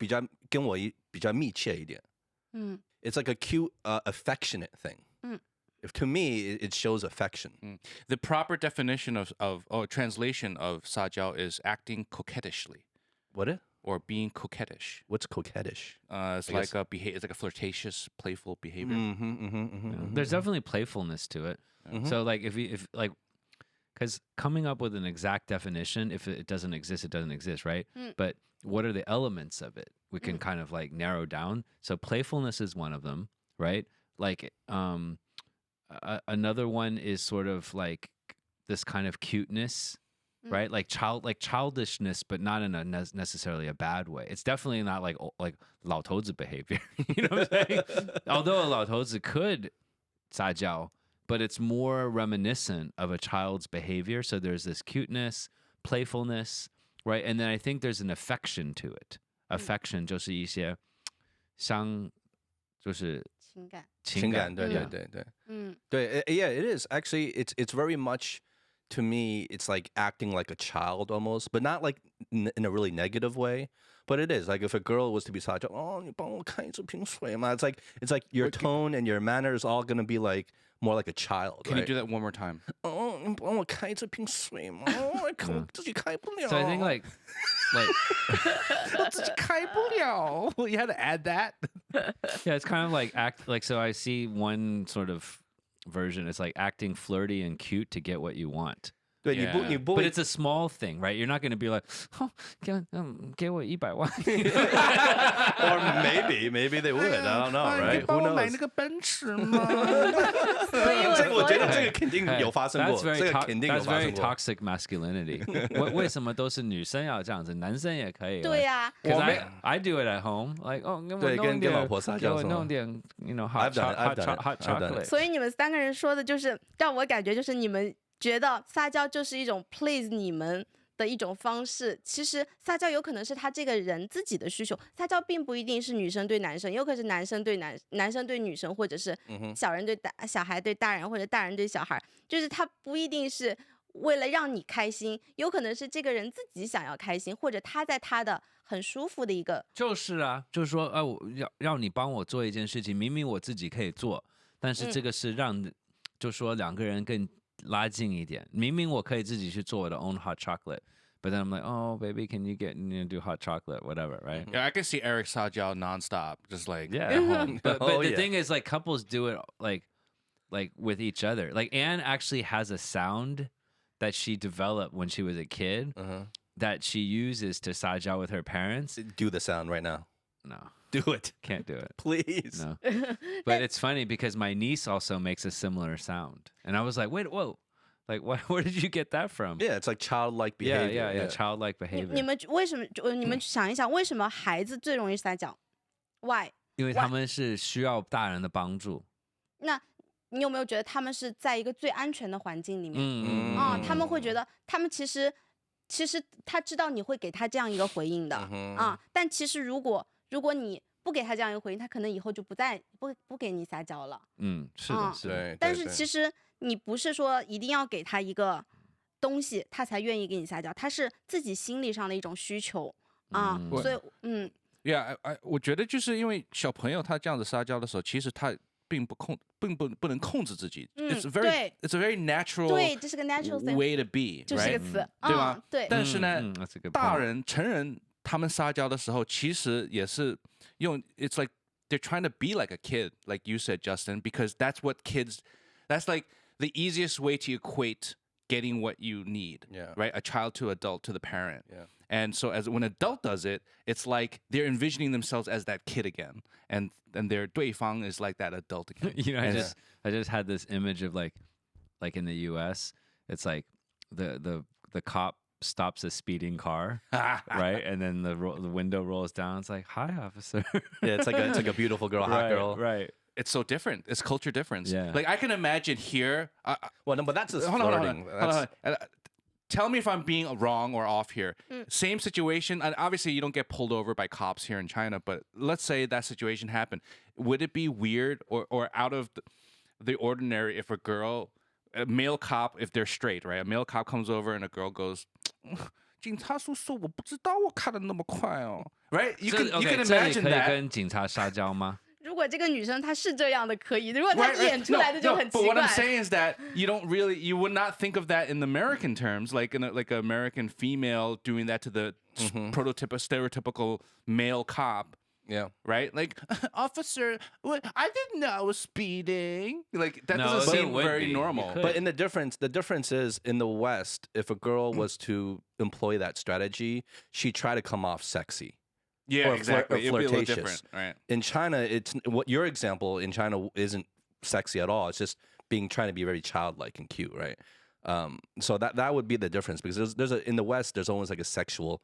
S1: 跟我比较密切一点。It's like a cute, affectionate thing. If to me, it shows affection.
S4: The proper definition of or translation of 撒娇 is acting coquettishly.
S1: What it?
S4: or being coquettish.
S1: What's coquettish?
S4: It's like a it's like a flirtatious, playful behavior.
S2: There's definitely playfulness to it. So like if like, because coming up with an exact definition, if it doesn't exist, it doesn't exist, right? But what are the elements of it? We can kind of like narrow down. So playfulness is one of them, right? Like another one is sort of like this kind of cuteness, right? Like childishness, but not in a necessarily a bad way. It's definitely not like 老头子 behavior. You know what I'm saying? Although a 老头子 could 撒娇, but it's more reminiscent of a child's behavior. So there's this cuteness, playfulness, right? And then I think there's an affection to it. Affection 就是一些就是
S3: 情感。
S1: 情感，对对对对，对，yeah, it is actually. It's very much to me. It's like acting like a child almost, but not like in a really negative way. But it is like if a girl was to be such, oh, 你帮我看一瓶水嘛. It's like your tone and your manner is all gonna be like more like a child.
S4: Can
S1: right?
S4: you do that one more time?
S1: 哦，你帮我开这瓶水嘛，我自己开不了。
S2: So I think like
S4: 我自己开不了. You had to add that.
S2: yeah, it's kind of like so I see one sort of version. It's like acting flirty and cute to get what you want.
S1: 对，你不
S2: But
S1: 会
S2: it's a small thing, right? You're not going to be like, oh, 给我100万.
S1: or maybe they would. I don't know, right? Who knows?
S4: 买那个奔驰吗？
S1: 这个我觉得这个肯定有发生过，
S2: That's very
S1: 这个肯定有
S2: that's
S1: 发
S2: very
S1: 生过。
S2: toxic masculinity. 为什么都是女生要这样子，男生也可以？
S3: 对呀，
S2: Because I do it at home. Like, oh,
S1: 对，跟老婆撒娇是吗？
S2: 给我弄点you know hot
S1: I've done it, I've done it,
S2: hot
S1: I've done it.
S2: chocolate.
S3: 所以你们3个人说的就是让我感觉就是你们觉得撒娇就是一种 please 你们的一种方式。其实撒娇有可能是他这个人自己的需求，撒娇并不一定是女生对男生，有可能是男生对女生，或者是小人对小孩对大人，或者大人对小孩，就是他不一定是为了让你开心，有可能是这个人自己想要开心，或者他在他的很舒服的一个。
S2: 就是啊，就是说，我要你帮我做一件事情，明明我自己可以做，但是这个是让，就说2个人更拉近一点。明明我可以自己去做我的 own hot chocolate, but then I'm like, oh, baby, can you do hot chocolate, whatever, right?
S4: Yeah, I can see Eric Sajao nonstop, just like
S2: Yeah.
S4: at home.
S2: But
S1: Oh,
S2: the
S1: yeah.
S2: thing is, like, couples do it like with each other. Like Anne actually has a sound that she developed when she was a kid that she uses to sajao with her parents.
S1: Do the sound right now.
S2: No,
S1: Do it,
S2: can't do it.
S1: please.
S2: No. But it's funny because my niece also makes a similar sound. And I was like, wait, whoa. Like, where did you get that from?
S1: Yeah, it's like childlike
S2: Yeah,
S1: behavior.
S2: yeah. Childlike behavior.
S3: 你们为什么？你们想一想，为什么孩子最容易撒娇 ？Why？
S2: 因为他们是需要大人的帮助。
S3: 那你有没有觉得他们是在一个最安全的环境里面？他们会觉得他们其实他知道你会给他这样一个回应的但其实如果你不给他这样一个回应，他可能以后就不给你撒娇了。
S2: 是的，是的。
S1: 对，
S3: 但是其实你不是说一定要给他一个东西，他才愿意给你撒娇，他是自己心理上的一种需求所以
S4: Yeah, 我觉得就是因为小朋友他这样子撒娇的时候，其实他并不能控制自己。It's a very natural
S3: 对，这是个 natural thing，
S4: way to be,
S3: 就是个
S4: right?
S3: 词，
S4: 对吧？
S3: 对。
S4: 但是呢，
S2: that's a good
S4: 大
S2: point.
S4: 人成人他们撒娇的时候，其实也是用 it's like they're trying to be like a kid, like you said, Justin, because that's like the easiest way to equate getting what you need, right? A child to adult to the parent.
S1: Yeah.
S4: And so when an adult does it, it's like they're envisioning themselves as that kid again. And their 对方 is like that adult again.
S2: You know, I just had this image of like in the US, it's like the cop stops a speeding car, right? And then the window rolls down. It's like, "Hi, officer."
S1: Yeah, it's like a beautiful girl, hot girl.
S2: Right.
S4: It's so different. It's culture difference.
S2: Yeah.
S4: Like I can imagine here.
S1: Well, no, but that's just
S4: Hold on,
S1: flirting.
S4: hold on. Tell me if I'm being wrong or off here. Same situation, and obviously you don't get pulled over by cops here in China, but let's say that situation happened. Would it be weird or out of the ordinary if a male cop, if they're straight, right? A male cop comes over and a girl goes, 警察叔叔，我不知道我开的那么快哦. Right? You can imagine
S2: 可以
S4: that.
S2: 跟警察撒娇吗？
S3: 如果这个女生她是这样的，可以；如果她
S4: Right,
S3: 演出来的就很
S4: But
S3: 奇
S4: what
S3: 怪。
S4: I'm saying is that you would not think of that in American terms, like an American female doing that to stereotypical male cop.
S1: Yeah.
S4: Right? Like, officer, what, I didn't know I was speeding. Like, that
S2: No,
S4: doesn't
S2: it
S4: seem
S2: would
S4: very
S2: be. You
S4: normal.
S2: could.
S1: But the difference is in the West, if a girl was to employ that strategy, she'd try to come off sexy.
S4: Yeah,
S1: or
S4: exactly. It'd be a little
S1: flirtatious.
S4: different, right?
S1: In China, it's what your example in China isn't sexy at all. It's just trying to be very childlike and cute, right? So that would be the difference because in the West there's almost like a sexual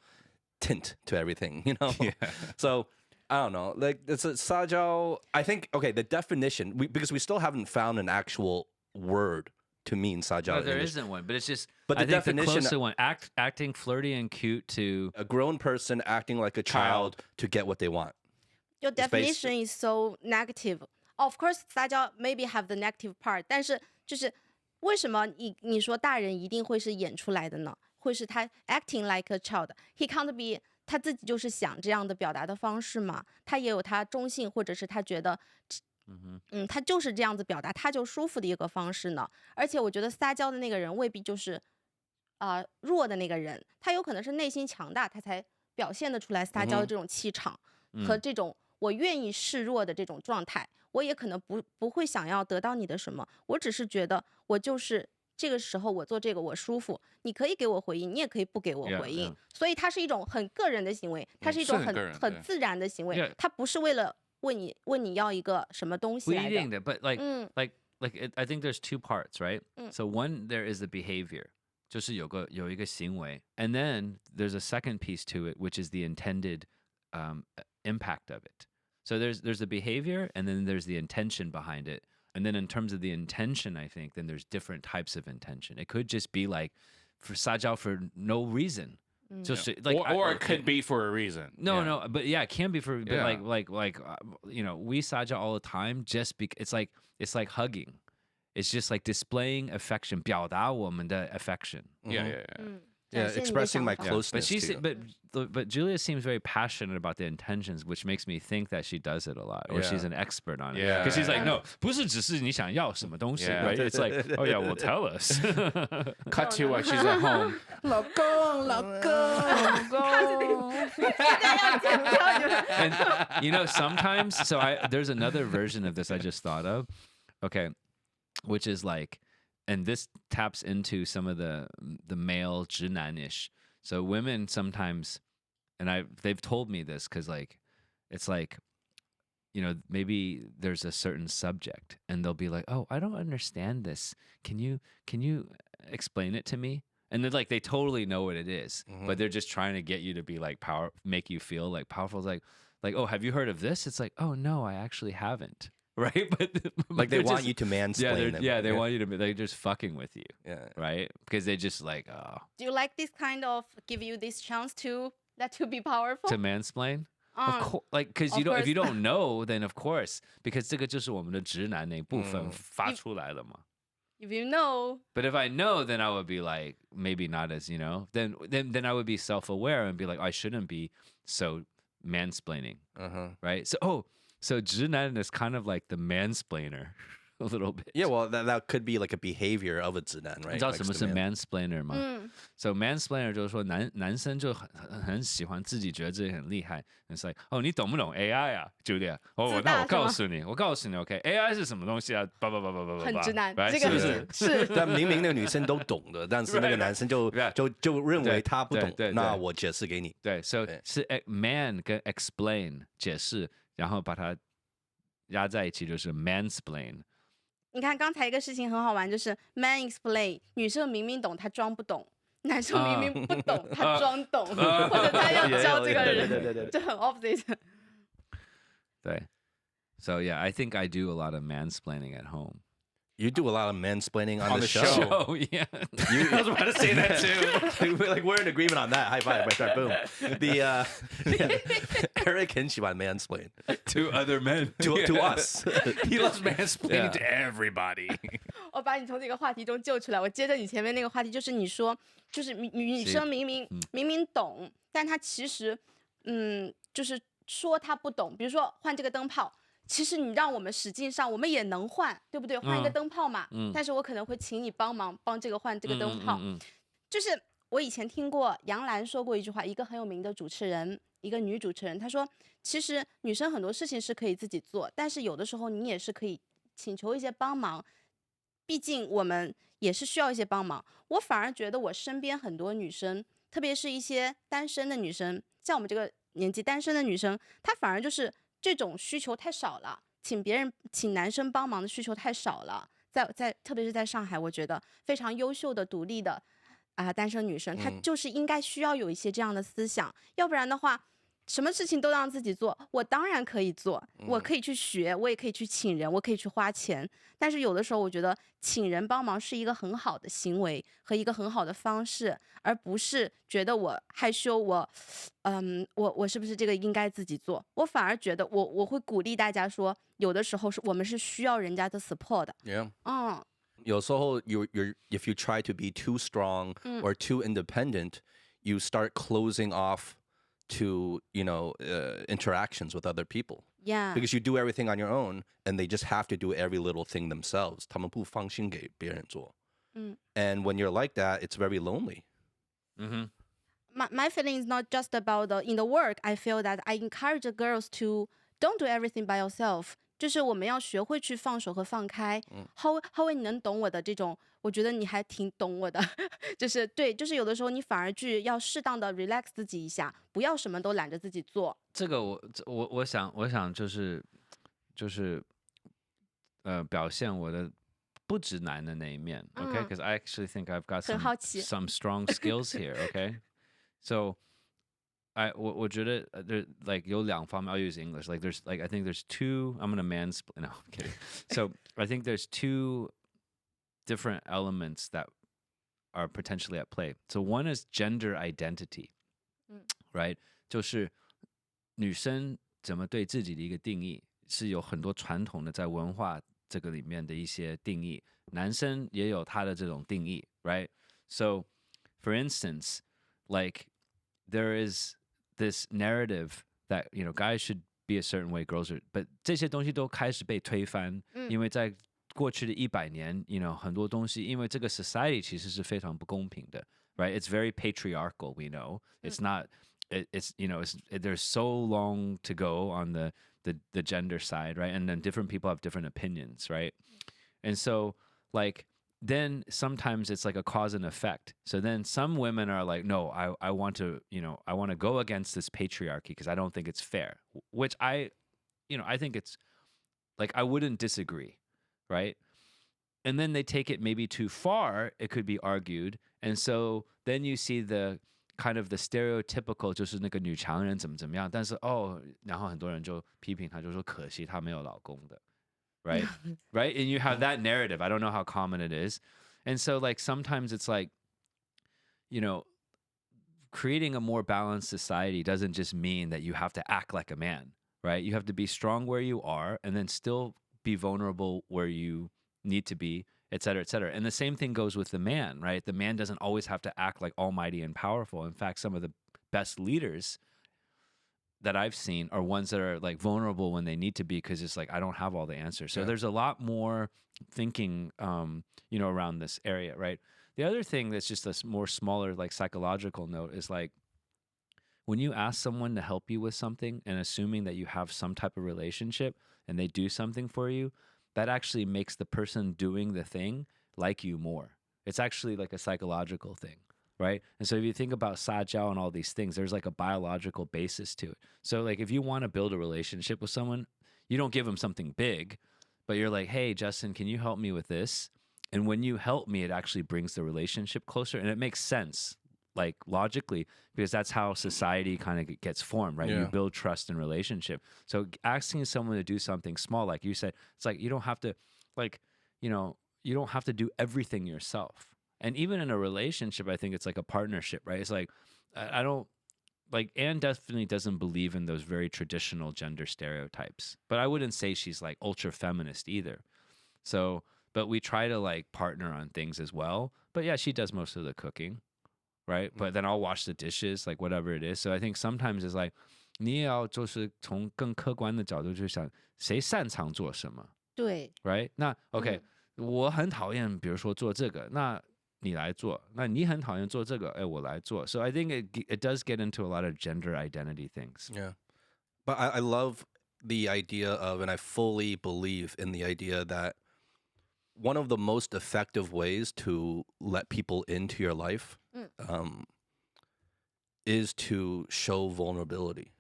S1: tint to everything, you know.
S4: Yeah.
S1: So I don't know, like it's a sajao. I think the definition because we still haven't found an actual word to mean sajao.
S2: No, there isn't one, but it's just.
S1: But the
S2: I think
S1: definition-
S2: the closer one, acting flirty and cute to.
S1: a grown person acting like a child to get what they want.
S3: Your
S1: It's based-
S3: definition is so negative. Of course, 撒娇 maybe have the negative part， 但是就是为什么你说大人一定会是演出来的呢？会是他 acting like a child， he can't be 他自己就是想这样的表达的方式嘛？他也有他中性，或者是他觉得。他就是这样子表达，他就舒服的一个方式呢。而且我觉得撒娇的那个人未必就是弱的那个人，他有可能是内心强大，他才表现得出来撒娇的这种气场、和这种我愿意示弱的这种状态。我也可能不会想要得到你的什么，我只是觉得我就是这个时候我做这个我舒服，你可以给我回应，你也可以不给我回应。所以它是一种很个人的行为，它是一种很自然的行为，它不是为了问你要一个什么东西来的。
S2: 不一定的 but like I think there's two parts, right? So one, there is the behavior. 就是有一个行为 and then there's a second piece to it, which is the intended impact of it. So there's the behavior and then there's the intention behind it. And then in terms of the intention, I think then there's different types of intention. It could just be like for 撒娇 for no reason. Just like
S4: or it could be for a reason.
S2: No, but yeah, it can be for but like you know, we 撒娇 all the time just because it's like hugging. It's just like displaying affection, 表达我们的 affection.
S1: Yeah, expressing my closeness.
S2: But Julia seems very passionate about the intentions, which makes me think that she does it a lot, or she's an expert on it.
S4: Yeah.
S2: Because she's like, no, 不是只是你想要什么东西, right? It's like, oh yeah, well tell us.
S4: Cut to while she's at home. 老公
S2: And you know, sometimes, so there's another version of this I just thought of. Okay, which is like, and this taps into some of the male 直男-ish. So women sometimes, and they've told me this because like, it's like, you know, maybe there's a certain subject and they'll be like, oh, I don't understand this. Can you explain it to me? And then like, they totally know what it is, but they're just trying to get you to be like make you feel like powerful. It's like, oh, have you heard of this? It's like, oh no, I actually haven't. Right, but
S1: like they want you to mansplain them.
S2: Yeah, they want you to. They're just fucking with you.
S1: Yeah,
S2: right, because they just like, oh.
S3: Do you like this kind of give you this chance to let you be powerful?
S2: To mansplain? Of course, like because if you don't know, then of course, because 这个就是我们的直男那部分发出来了嘛。
S3: If you know.
S2: But if I know, then I would be like maybe not as you know. Then I would be self-aware and be like, I shouldn't be so mansplaining. Right. So 直男 is kind of like the mansplainer a little bit.
S1: Yeah, well, that could be like a behavior of a 直男, right?
S2: 你知道什么是 mansplainer 吗？ So mansplainer 就是说男生就很喜欢自己觉得自己很厉害。It's like, 哦，你懂不懂 AI 啊 ，Julia？ 哦，那我告诉你 ，OK，AI 是什么东西啊？
S3: 很直男，
S2: 这
S3: 个是。
S1: 但明明那个女生都懂的，但是那个男生就认为他不懂，那我解释给你。
S2: 对 ，So 是 man 跟 explain 解释。然后把它压在一起就是 mansplain。
S3: 你看刚才一个事情很好玩，就是 man explain， 女生明明懂，她装不懂；男生明明不懂，他装懂，或者他要教这个人，就很 opposite。
S2: 对 ，So yeah, I think I do a lot of mansplaining at home.
S1: You do a lot of mansplaining on the show.
S2: Yeah.
S4: I was about to say that too.
S1: We're in agreement on that. High five, right there, boom. Eric 很喜欢 mansplain
S2: to other men,
S1: to us.
S4: He loves mansplaining to everybody.
S3: 我把你从这个话题中救出来。我接着你前面那个话题，就是你说，就是女生明明懂，但她其实就是说她不懂。比如说换这个灯泡。其实你让我们实际上我们也能换，对不对？换一个灯泡嘛，但是我可能会请你帮忙帮这个换这个灯泡。就是我以前听过杨澜说过一句话，一个很有名的主持人，一个女主持人，她说，其实女生很多事情是可以自己做，但是有的时候你也是可以请求一些帮忙，毕竟我们也是需要一些帮忙。我反而觉得我身边很多女生，特别是一些单身的女生，像我们这个年纪单身的女生，她反而就是这种需求太少了，请男生帮忙的需求太少了。特别是在上海，我觉得非常优秀的独立的单身女生，她就是应该需要有一些这样的思想，要不然的话，什么事情都让自己做，我当然可以做，我可以去学，我也可以去请人，我可以去花钱，但是有的时候我觉得请人帮忙是一个很好的行为和一个很好的方式，而不是觉得我害羞，我是不是这个应该自己做？我反而觉得我会鼓励大家说，有的时候我们是需要人家的 support 的。
S1: Yeah.
S3: 嗯，
S1: 有时候 if you try to be too strong or too independent, you start closing off to interactions with other people
S3: yeah.
S1: because you do everything on your own and they just have to do every little thing themselves. 他们不放心给别人做。And when you're like that, it's very lonely.
S3: My feeling is not just about in the work. I feel that I encourage the girls to don't do everything by yourself. 就是我们要学会去放手和放开。How 你能懂我的这种？我觉得你还挺懂我的。就是对，就是有的时候你反而去要适当的 relax 自己一下，不要什么都揽着自己做。
S2: 这个我想就是表现我的不直男的那一面，okay? Because I actually think I've got
S3: 很好奇。
S2: some strong skills here, okay? So我觉得like 有两方面 I'll use English. Like there's I think there's two. I'm gonna mansplain. No, I'm kidding. So I think there's two different elements that are potentially at play. So one is gender identity, right? 就是女生怎么对自己的一个定义，是有很多传统的在文化这个里面的一些定义，男生也有他的这种定义 right? So for instance, like there is this narrative that guys should be a certain way, girls are, but 这些东西都开始被推翻，因为在过去的100年很多东西，因为这个 society 其实是非常不公平的 right? It's very patriarchal, we know. It's not it's there's so long to go on the gender side, right? And then different people have different opinions, right? And so like then sometimes it's like a cause and effect. So then some women are like, no, I want to go against this patriarchy because I don't think it's fair, which I think it's like I wouldn't disagree, right? And then they take it maybe too far, it could be argued. And so then you see the kind of the stereotypical 就是那个女强人怎么样，但是然后很多人就批评她，就说可惜她没有老公的 right? Right? And you have that narrative. I don't know how common it is. And so like sometimes it's like, creating a more balanced society doesn't just mean that you have to act like a man, right? You have to be strong where you are and then still be vulnerable where you need to be, et cetera, et cetera. And the same thing goes with the man, right? The man doesn't always have to act like almighty and powerful. In fact, some of the best leaders that I've seen are ones that are like vulnerable when they need to be, because it's like I don't have all the answers. So there's a lot more thinking around this area, right? The other thing that's just a more smaller like psychological note is like when you ask someone to help you with something and assuming that you have some type of relationship and they do something for you, that actually makes the person doing the thing like you more. It's actually like a psychological thing, right? And so if you think about sajiao and all these things, there's like a biological basis to it. So like if you want to build a relationship with someone, you don't give them something big, but you're like, hey, Justin, can you help me with this? And when you help me, it actually brings the relationship closer. And it makes sense, like logically, because that's how society kind of gets formed, right?
S1: Yeah.
S2: You build trust and relationship. So asking someone to do something small, like you said, it's like you don't have to, like, you don't have to do everything yourself. And even in a relationship, I think it's like a partnership, right? It's like, I don't, like, Anne definitely doesn't believe in those very traditional gender stereotypes. But I wouldn't say she's like ultra feminist either. So, but we try to like partner on things as well. But yeah, she does most of the cooking. Right? But then I'll wash the dishes, like whatever it is. So I think sometimes it's like 你也要就是从更客观的角度去想谁擅长做什么。
S3: 对。
S2: Right? 那 OK，我很讨厌比如说做这个，那你来做，那你很讨厌做这个，哎，我来做。So I think it does get into a lot of gender identity things.
S1: Yeah. But I love the idea of, and I fully believe in the idea that one of the most effective ways to let people into your life is to show vulnerability.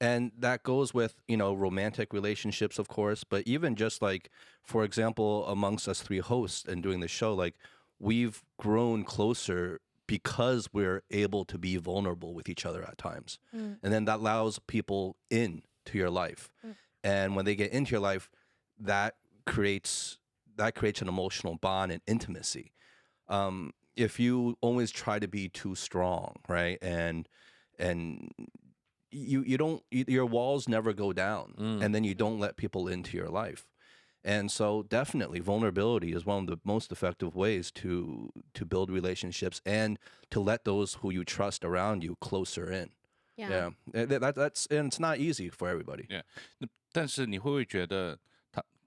S1: And that goes with, romantic relationships, of course, but even just like, for example, amongst us three hosts and doing the show, like we've grown closer because we're able to be vulnerable with each other at times. And then that allows people into your life. And when they get into your life, that creates an emotional bond and intimacy. If you always try to be too strong, right? And you don't, your walls never go down, and then you don't let people into your life. And so definitely vulnerability is one of the most effective ways to build relationships and to let those who you trust around you closer in.
S3: Yeah.
S1: That's and it's not easy for everybody.
S4: Yeah. 但是你会不会觉得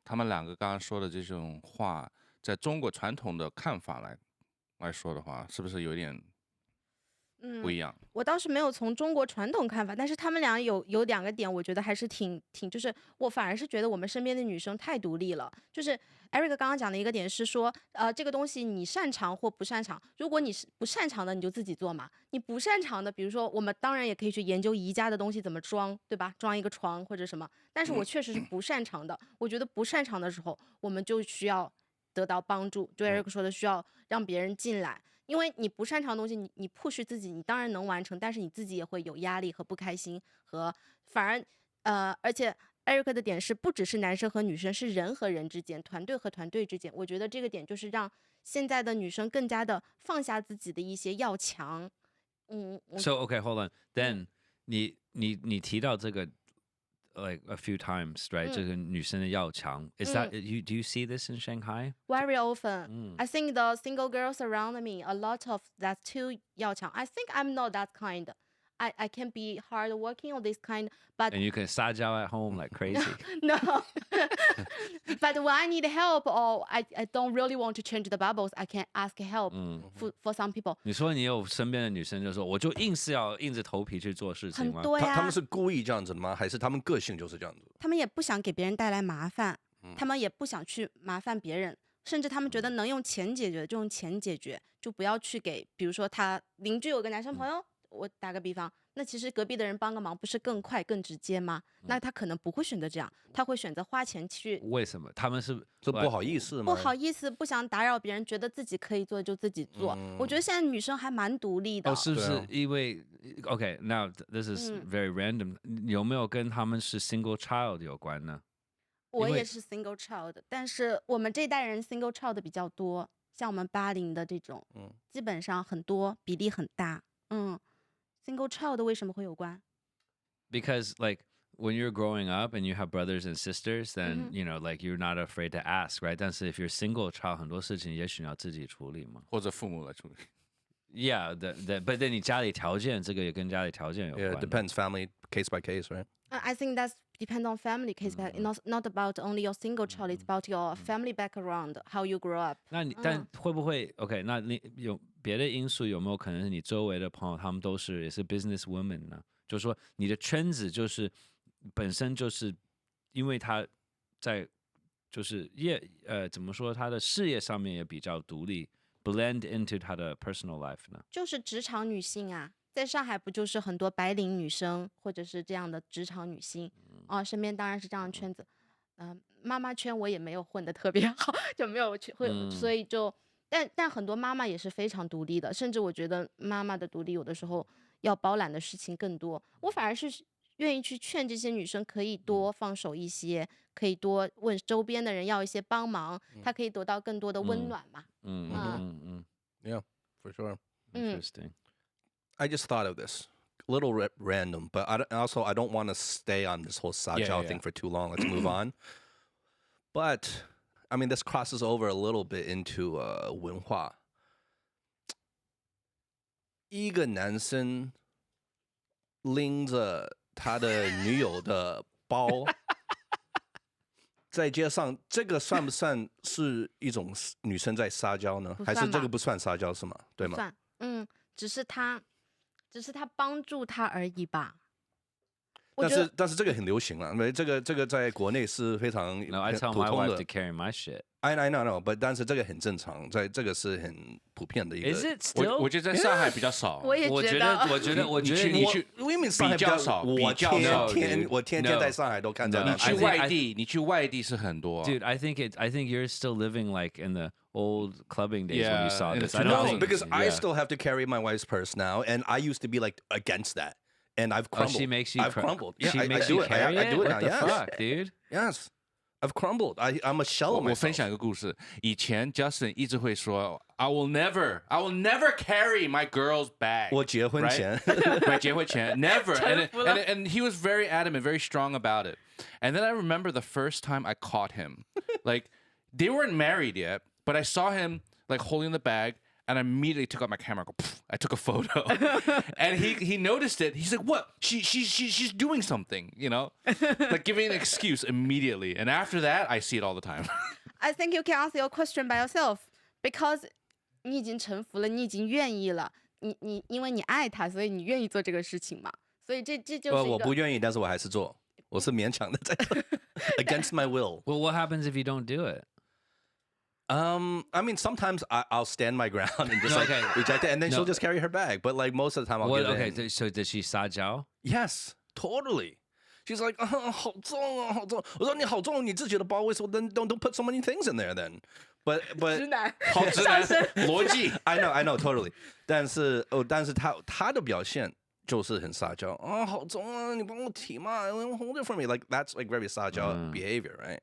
S4: 他们两个刚刚说的这种话，在中国传统的看法来说的话，是不是有点不一样？
S3: 我倒是没有从中国传统看法，但是他们俩有两个点，我觉得还是挺，就是我反而是觉得我们身边的女生太独立了。就是 Eric 刚刚讲的一个点是说，这个东西你擅长或不擅长，如果你是不擅长的，你就自己做嘛。你不擅长的，比如说我们当然也可以去研究宜家的东西怎么装，对吧？装一个床或者什么。但是我确实是不擅长的。我觉得不擅长的时候，我们就需要得到帮助。就 Eric 说的，需要让别人进来。因为你不擅长的东西，你 push 自己，你当然能完成，但是你自己也会有压力和不开心，和反而而且 Eric 的点是不只是男生和女生，是人和人之间，团队和团队之间。我觉得这个点就是让现在的女生更加的放下自己的一些要强。
S2: So okay, hold on. Then 你提到这个 like a few times, right? 这个女生的要强 is that do you see this in Shanghai?
S3: Very often. I think the single girls around me, a lot of that too 要强. I think I'm not that kind. I can be hard working or this kind, but
S2: And you can 撒娇 at home like crazy.
S3: no. But when I need help or I don't really want to change the bubbles, I can ask help for some people.
S2: 你说你有身边的女生就说，我就硬是要硬着头皮去做事情吗？
S3: 很多呀，
S1: 他们是故意这样子的吗？还是他们个性就是这样子？
S3: 他们也不想给别人带来麻烦，他们也不想去麻烦别人，甚至他们觉得能用钱解决就用钱解决，就不要去给，比如说他邻居有个男生朋友，我打个比方，那其实隔壁的人帮个忙不是更快更直接吗？那他可能不会选择这样，他会选择花钱去。
S2: 为什么？他们是
S1: 不好意思吗？
S3: 不好意思，不想打扰别人，觉得自己可以做就自己做。我觉得现在女生还蛮独立的。
S2: 哦，是不是因为 OK now this is very random，有没有跟他们是 single child 有关呢？
S3: 我也是 single child，但是我们这代人 single child 比较多，像我们80的这种，基本上很多，比例很大。single child 为什么会有关？
S2: Because like when you're growing up and you have brothers and sisters, then you know like you're not afraid to ask, right? 但是 if you're single child，很多事情也许你要自己处理嘛，
S4: 或者父母来处理。
S2: Yeah, but then 你家里条件，这个也跟家里条件有关。
S1: Yeah, it depends, family case by case, right?
S3: I think that's depend on family case by not about only your single child, it's about your family background, how you grow up.
S2: 那你但会不会 OK？那你有别的因素有没有可能是你周围的朋友他们都是也是 business women 呢？就是说你的圈子就是本身就是因为他在就是怎么说他的事业上面也比较独立 blend into 他的 personal life 呢？
S3: 就是职场女性啊，在上海不就是很多白领女生或者是这样的职场女性身边当然是这样的圈子。妈妈圈我也没有混得特别好，就没有去会，所以就但很多妈妈也是非常独立的，甚至我觉得妈妈的独立有的时候要包揽的事情更多。我反而是愿意去劝这些女生可以多放手一些，可以多问周边的人要一些帮忙，她可以得到更多的温暖嘛。
S1: Yeah, for sure.
S2: Interesting.
S1: I just thought of this. A little random, but I don't want to stay on this whole Sajao thing for too long. Let's move on. But I mean, this crosses over a little bit into 文化。一个男生拎着他的女友的包在街上，这个算不算是一种女生在撒娇呢？还是这个不算撒娇是吗？对吗？
S3: 不算，只是他帮助他而已吧。
S1: 但是这个很流行了，因为这个在国内是非常
S2: No, I tell
S1: 普
S2: my
S1: 通
S2: wife
S1: 的
S2: to。carry my shit.
S1: I know, but 但是这个很正常，在这个是很普遍的一个。
S2: Is it
S4: 我
S2: still?
S4: 觉得在上海比较少。
S3: 我也
S2: 我觉
S3: 得，
S2: 得
S4: 你去
S1: 我因为上海
S4: 比较少
S1: 我
S4: 比较少
S1: 我天天
S2: No
S1: 在上海都看到
S2: No
S1: 那
S4: 你去
S2: I think-
S4: 外地，你去外地是很多。
S2: Dude, I think you're still living like in the old clubbing days when
S4: Yeah,
S2: you saw
S4: in the
S2: this. I don't
S1: No,
S2: think
S1: because I
S2: yeah.
S1: still have to carry my wife's purse now, and I used to be like against that, and I've
S2: Oh,
S1: crumbled.
S2: she makes you.
S1: I've crumbled. Yeah,
S2: she
S1: I
S2: makes
S1: do
S2: you
S1: it.
S2: carry
S1: I do it
S2: What
S1: now.
S2: the
S1: Yes,
S2: fuck, dude?
S1: yes, I've crumbled. I'm a shell of
S4: 我分
S1: myself.
S4: 享一个故事，以前 Justin 一直会说 I will never carry my girl's bag。
S1: 我结婚前
S4: right, 结婚前 never,
S3: 臣服了。
S4: and he was very adamant, very strong about it. And then I remember the first time I caught him, like they weren't married yet, but I saw him like holding the bag. And I immediately took out my camera. I took a photo, and he noticed it. He's like, "What? She's doing something, you know, like giving an excuse immediately." And after that, I see it all the time.
S3: I think you can answer your question by yourself because 你已经臣服了，你已经愿意了，你因为你爱他，所以你愿意做这个事情嘛。所以这就是一
S1: 我
S3: 个
S1: 不愿意，但是我还是做，我是勉强的在against my will.
S2: Well, what happens if you don't do it?
S1: I mean, sometimes I'll stand my ground and just
S2: No,
S1: like
S2: okay.
S1: reject it, and then
S2: No.
S1: she'll just carry her bag. But like most of the time, I'll
S2: What,
S1: give
S2: okay,
S1: in.
S2: so does she 撒娇?
S1: Yes, totally. She's like, 好重哦，好重。我说你好重，你自己的包，为什么 don't put so many things in there then? But
S3: 直男，
S4: 好直男
S3: 上升
S4: 逻辑。
S1: I know, totally. 但是他的表现就是很撒娇啊，好重啊，你帮我提嘛，hold it for me. Like that's like very 撒娇 behavior, right?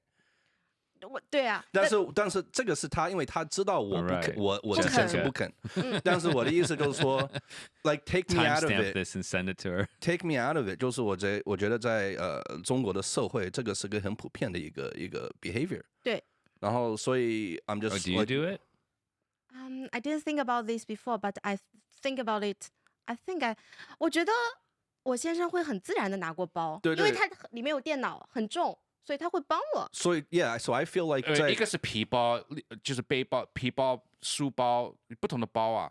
S3: 对啊，
S1: 但是这个是他，因为他知道我不肯，
S2: Alright.
S1: 我之前是不肯。但是我的意思就是说，like take me out of
S2: Timestamp
S1: it,
S2: this and send it to her.
S1: take me out of it，就是我觉得在中国的社会，这个是个很普遍的一个behavior。
S3: 对。
S1: 然后所以 I'm just
S2: Oh, do you
S1: like,
S2: do it?
S3: I didn't think about this before, but I think about it.我觉得我先生会很自然的拿过包，
S1: 对对
S3: 因为他里面有电脑，很重，所以他会帮我。
S1: 所以 so I feel like 在
S4: 一个是皮包，就是背包、皮包、书包，不同的包啊。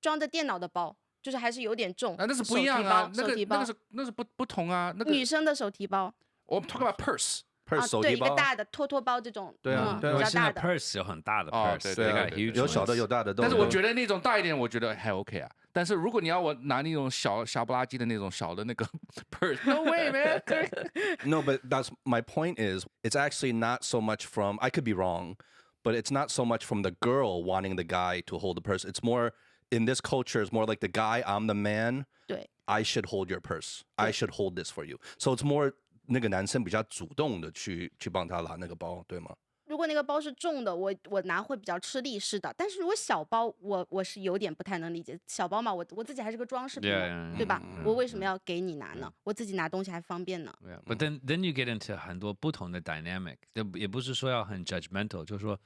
S3: 装着电脑的包，就是还是有点重。
S4: 那是不一样啊，
S3: 手提包，
S4: 那是不同啊。那个
S3: 女生的手提包。
S4: 我 talk about purse。
S3: 对，
S1: 手提包，
S3: 一个大的拖包这种，
S1: 对啊对啊
S3: 比较
S2: 现在
S3: 大的。
S2: purse 有很大的
S4: 哦
S2: purse.
S4: 对
S2: They
S4: 对
S2: got
S4: 对
S2: huge
S1: 有小的
S2: ones.
S1: 有大的都有。
S4: 但是我觉得那种大一点，我觉得还 OK 啊。但是如果你要我拿那种小不拉几的那种小的那个 purse，no way man。No,
S1: but that's my point is it's actually not so much from, I could be wrong, but it's not so much from the girl wanting the guy to hold the purse. It's more in this culture, it's more like the guy, I'm the man.
S3: 对，
S1: I should hold your purse. I should hold this for you. So it's more 那个男生比较主动的去帮他拿那个包，对吗？
S3: 如果那个包是重的，我拿会比较吃力，是的。但是如果小包，我是有点不太能理解。小包嘛，我自己还是个装饰品嘛，对吧？我为什么要给你拿呢？我自己拿东西还方便呢。
S2: Yeah, but then you get into 很多不同的 dynamic. 也不是说要很 judgmental，就是说，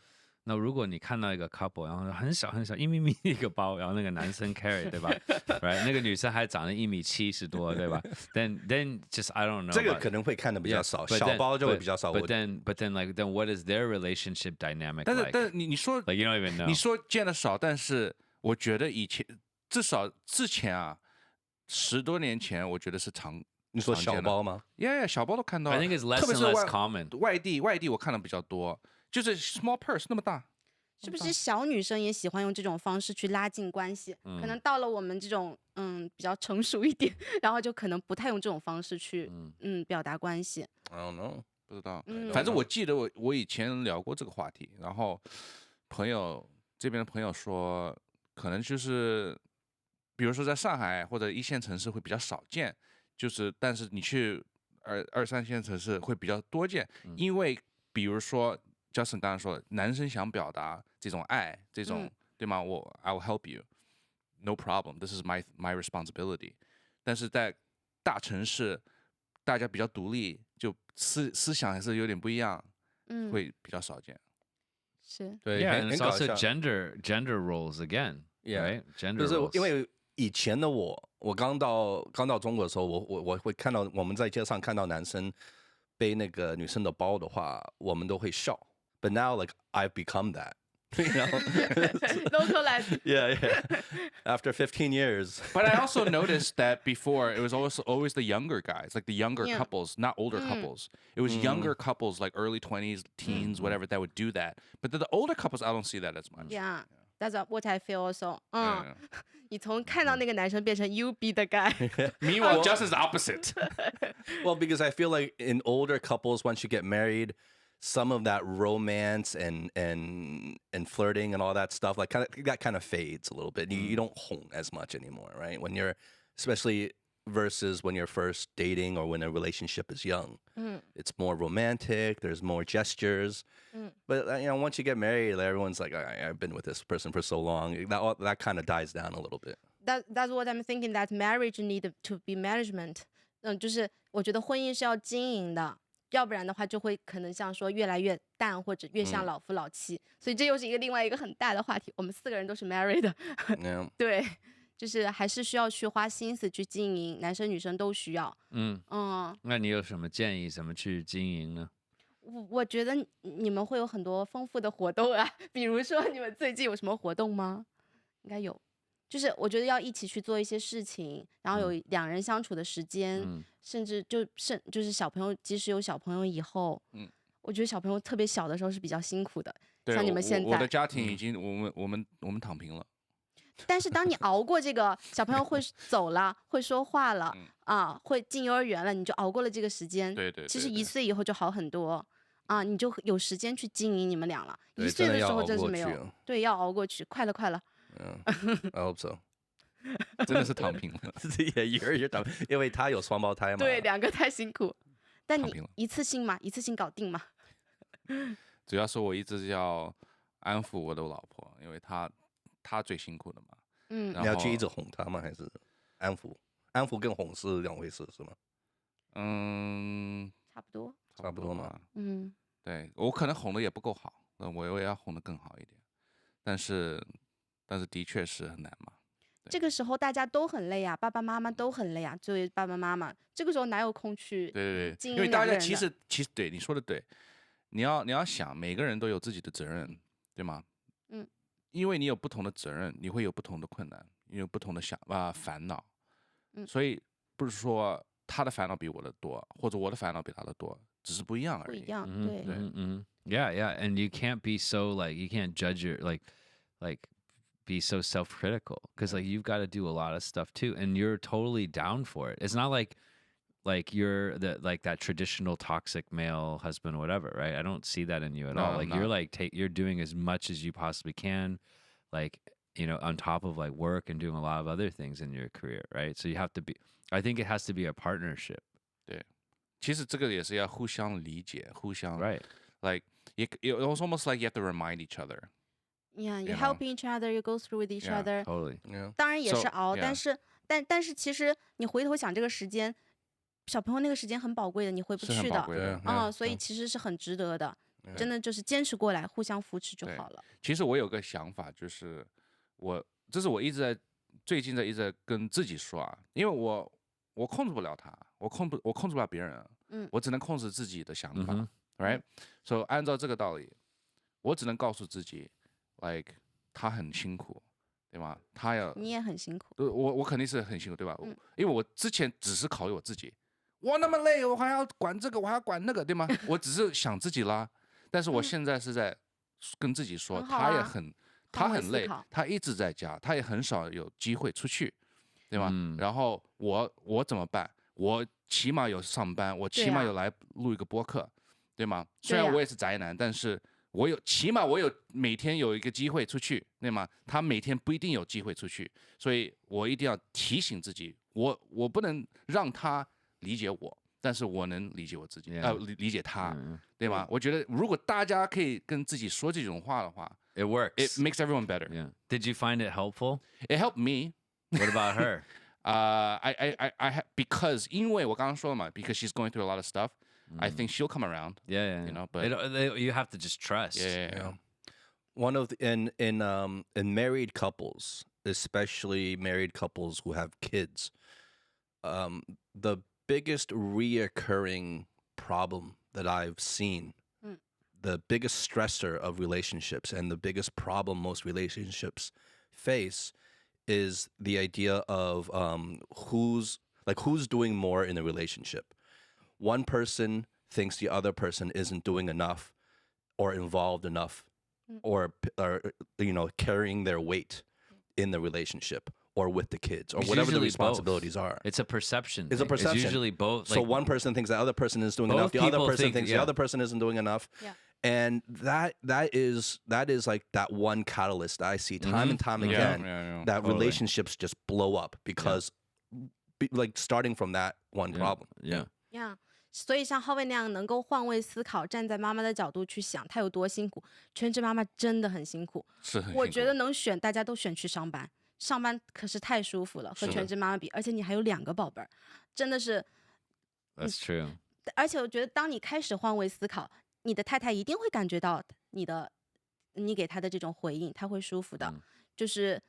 S2: 那如果你看到一个 couple， 然后很小很小1米米一个包，然后那个男生 carry， 对吧？Right， 那个女生还长得1.70米多，对吧？Then just I don't know。
S1: 这个可能会看的比较少，小包就会比较少。
S2: But then what is their relationship dynamic
S4: 但是
S2: like？
S4: 但是你说
S2: Like you don't even know。
S4: 你说见的少，但是我觉得以前至少之前啊，10多年前我觉得是常。
S1: 你说小包吗？
S4: Yeah, 小包都看到。
S2: I think it's less
S4: 特别
S2: and
S4: 是
S2: less common。
S4: 外地我看的比较多，就是 small purse 那么大。
S3: 是不是小女生也喜欢用这种方式去拉近关系？可能到了我们这种比较成熟一点，然后就可能不太用这种方式去表达关系。
S1: I don't know，
S4: 不知道，反正我记得我以前聊过这个话题，然后这边的朋友说，可能就是比如说在上海或者1线城市会比较少见，就是但是你去2、3线城市会比较多见，因为比如说 Justin 刚刚说，男生想表达这种爱，这种对吗？I will help you, no problem. This is my responsibility. 但是在大城市，大家比较独立，就思想还是有点不一样，会比较少见。
S3: 是，
S1: 对
S2: Yeah, and
S1: 很
S2: it's
S1: 搞
S2: also
S1: 笑。
S2: gender roles again,
S1: Yeah.
S2: right? Gender
S1: 就是
S2: roles.
S1: 因为以前的我刚到中国的时候，我会看到我们在街上看到男生背那个女生的包的话，我们都会笑。But now, like, I've become that. You know?
S3: localized.
S1: Yeah. After 15 years.
S4: But I also noticed that before it was always the younger guys, like the younger
S3: Yeah.
S4: couples, not older couples. It was younger couples, like early 20s, teens, whatever, that would do that. But the older couples, I don't see that as much.
S3: Yeah, that's what I feel also.
S4: Yeah.
S3: 你从看到那个男生变成 you be the guy.
S4: Meanwhile, Justin's opposite.
S1: Well, because I feel like in older couples, once you get married, some of that romance and flirting and all that stuff, like that kind of fades a little bit. You don't hone as much anymore, right? When you're, especially versus when you're first dating or when a relationship is young, it's more romantic. There's more gestures. But once you get married, like, everyone's like, I've been with this person for so long. That kind of dies down a little bit.
S3: That's what I'm thinking. That marriage need to be management. 就是我觉得婚姻是要经营的。要不然的话，就会可能像说越来越淡，或者越像老夫老妻。所以这又是另外一个很大的话题。我们4个人都是 married 的，对，就是还是需要去花心思去经营，男生女生都需要。
S2: 那你有什么建议怎么去经营呢？
S3: 我觉得你们会有很多丰富的活动啊，比如说你们最近有什么活动吗？应该有。就是我觉得要一起去做一些事情，然后有2人相处的时间，甚至就是小朋友，即使有小朋友以后，我觉得小朋友特别小的时候是比较辛苦的。像你们现在，
S4: 我的家庭已经我们躺平了。
S3: 但是当你熬过这个，小朋友会走了，会说话了，会进幼儿园了，你就熬过了这个时间。
S4: 对。
S3: 其实1岁以后就好很多啊，你就有时间去经营你们俩了。1岁的时候真是没有，对，要熬过去，快了。
S1: I hope so.
S4: 真的是躺平了。
S1: 也躺平，因为他有双胞胎嘛。
S3: 对，2个太辛苦。但你一次性搞定嘛？
S4: 主要是我一直要安抚我的老婆，因为她最辛苦的嘛。
S1: 你要去一直哄她吗？还是安抚？安抚跟哄是2回事，是吗？差不多嘛。
S4: 对，我可能哄的也不够好，我也要哄得更好一点。但是的确是很难嘛。
S3: 这个时候大家都很累啊，爸爸妈妈都很累啊。作为爸爸妈妈，这个时候哪有空去
S4: 对，
S3: 经营
S4: 因为大家
S3: 2个人的？
S4: 其实对你说的对，你要想每个人都有自己的责任，对吗？因为你有不同的责任，你会有不同的困难，你有不同的烦恼。所以不是说他的烦恼比我的多，或者我的烦恼比他的多，只是不一样而已。
S3: 不一样，对。
S2: Yeah, and you can't be so you can't judge your like be so self-critical because you've got to do a lot of stuff too, and you're totally down for it. It's not like you're that traditional toxic male husband or whatever, right? I don't see that in you at all. You're you're doing as much as you possibly can, on top of work and doing a lot of other things in your career, right? So you have to be. I think it has to be a partnership.
S4: 对，其实这个也是要互相理解，互相
S2: right.
S4: It's almost like you have to remind each other.
S3: Yeah, you help each other, you go through with each other.
S2: Totally.
S3: 当然也是熬，但是其实你回头想这个时间，小朋友那个时间很宝贵的，你回不去的。所以其实是很值得的。真的就是坚持过来，互相扶持就好了。
S4: 其实我有个想法，就是这是我最近一直在跟自己说啊，因为我控制不了他，我控制不了别人，我只能控制自己的想法，right？ So 按照这个道理，我只能告诉自己 他很辛苦，对吗？
S3: 你也很辛苦。
S4: 我肯定是很辛苦，对吧？因为我之前只是考虑我自己，我那么累，我还要管这个，我还要管那个，对吗？我只是想自己啦。但是我现在是在跟自己说，他很累，他一直在家，他也很少有机会出去，对吗？然后我怎么办？我起码有上班，我起码有来录一个播客，对吗？虽然我也是宅男，但是起码我有每天有一个机会出去，对吗？他每天不一定有机会出去，所以我一定要提醒自己，我不能让他理解我，但是我能理解我自己，理解他，对吗？我觉得如果大家可以跟自己说这种话的话
S2: ，it works.
S4: It makes everyone better.
S2: Yeah. Did you find it helpful?
S4: It helped me.
S2: What about her?
S4: Because 因为我刚刚说了嘛 because she's going through a lot of stuff. I think she'll come around.
S2: Yeah.
S4: You know, but
S2: you have to just trust.
S4: Yeah.
S1: One of in married couples, especially married couples who have kids, the biggest reoccurring problem that I've seen,
S3: Mm.
S1: the biggest stressor of relationships and the biggest problem most relationships face is the idea of who's doing more in a relationship. One person thinks the other person isn't doing enough or involved enough
S3: Mm.
S1: or carrying their weight in the relationship or with the kids or
S2: It's
S1: whatever the
S2: usually both.
S1: responsibilities are.
S2: It's a perception.
S1: It's a
S2: thing.
S1: perception.
S2: It's usually both.
S1: So
S2: like,
S1: one person thinks the other person is doing
S2: both
S1: enough. The other
S2: people
S1: person
S2: think-
S1: thinks
S2: yeah.
S1: the other person isn't doing enough.
S3: Yeah.
S1: And that is like that one catalyst I see time and time
S4: Yeah,
S1: again
S4: yeah.
S1: that
S2: Totally.
S1: relationships just blow up because like starting from that one
S2: yeah,
S1: problem.
S2: Yeah.
S3: Yeah. 所以像浩伟那样能够换位思考，站在妈妈的角度去想，她有多辛苦。全职妈妈真的很辛苦，
S4: 是很辛苦。
S3: 我觉得能选，大家都选去上班，上班可是太舒服了，和
S4: 是的
S3: 全职妈妈比，而且你还有2个宝贝儿，真的是。
S2: That's true.
S3: 而且我觉得，当你开始换位思考，你的太太一定会感觉到你给她的这种回应，她会舒服的。
S2: 嗯
S3: 就是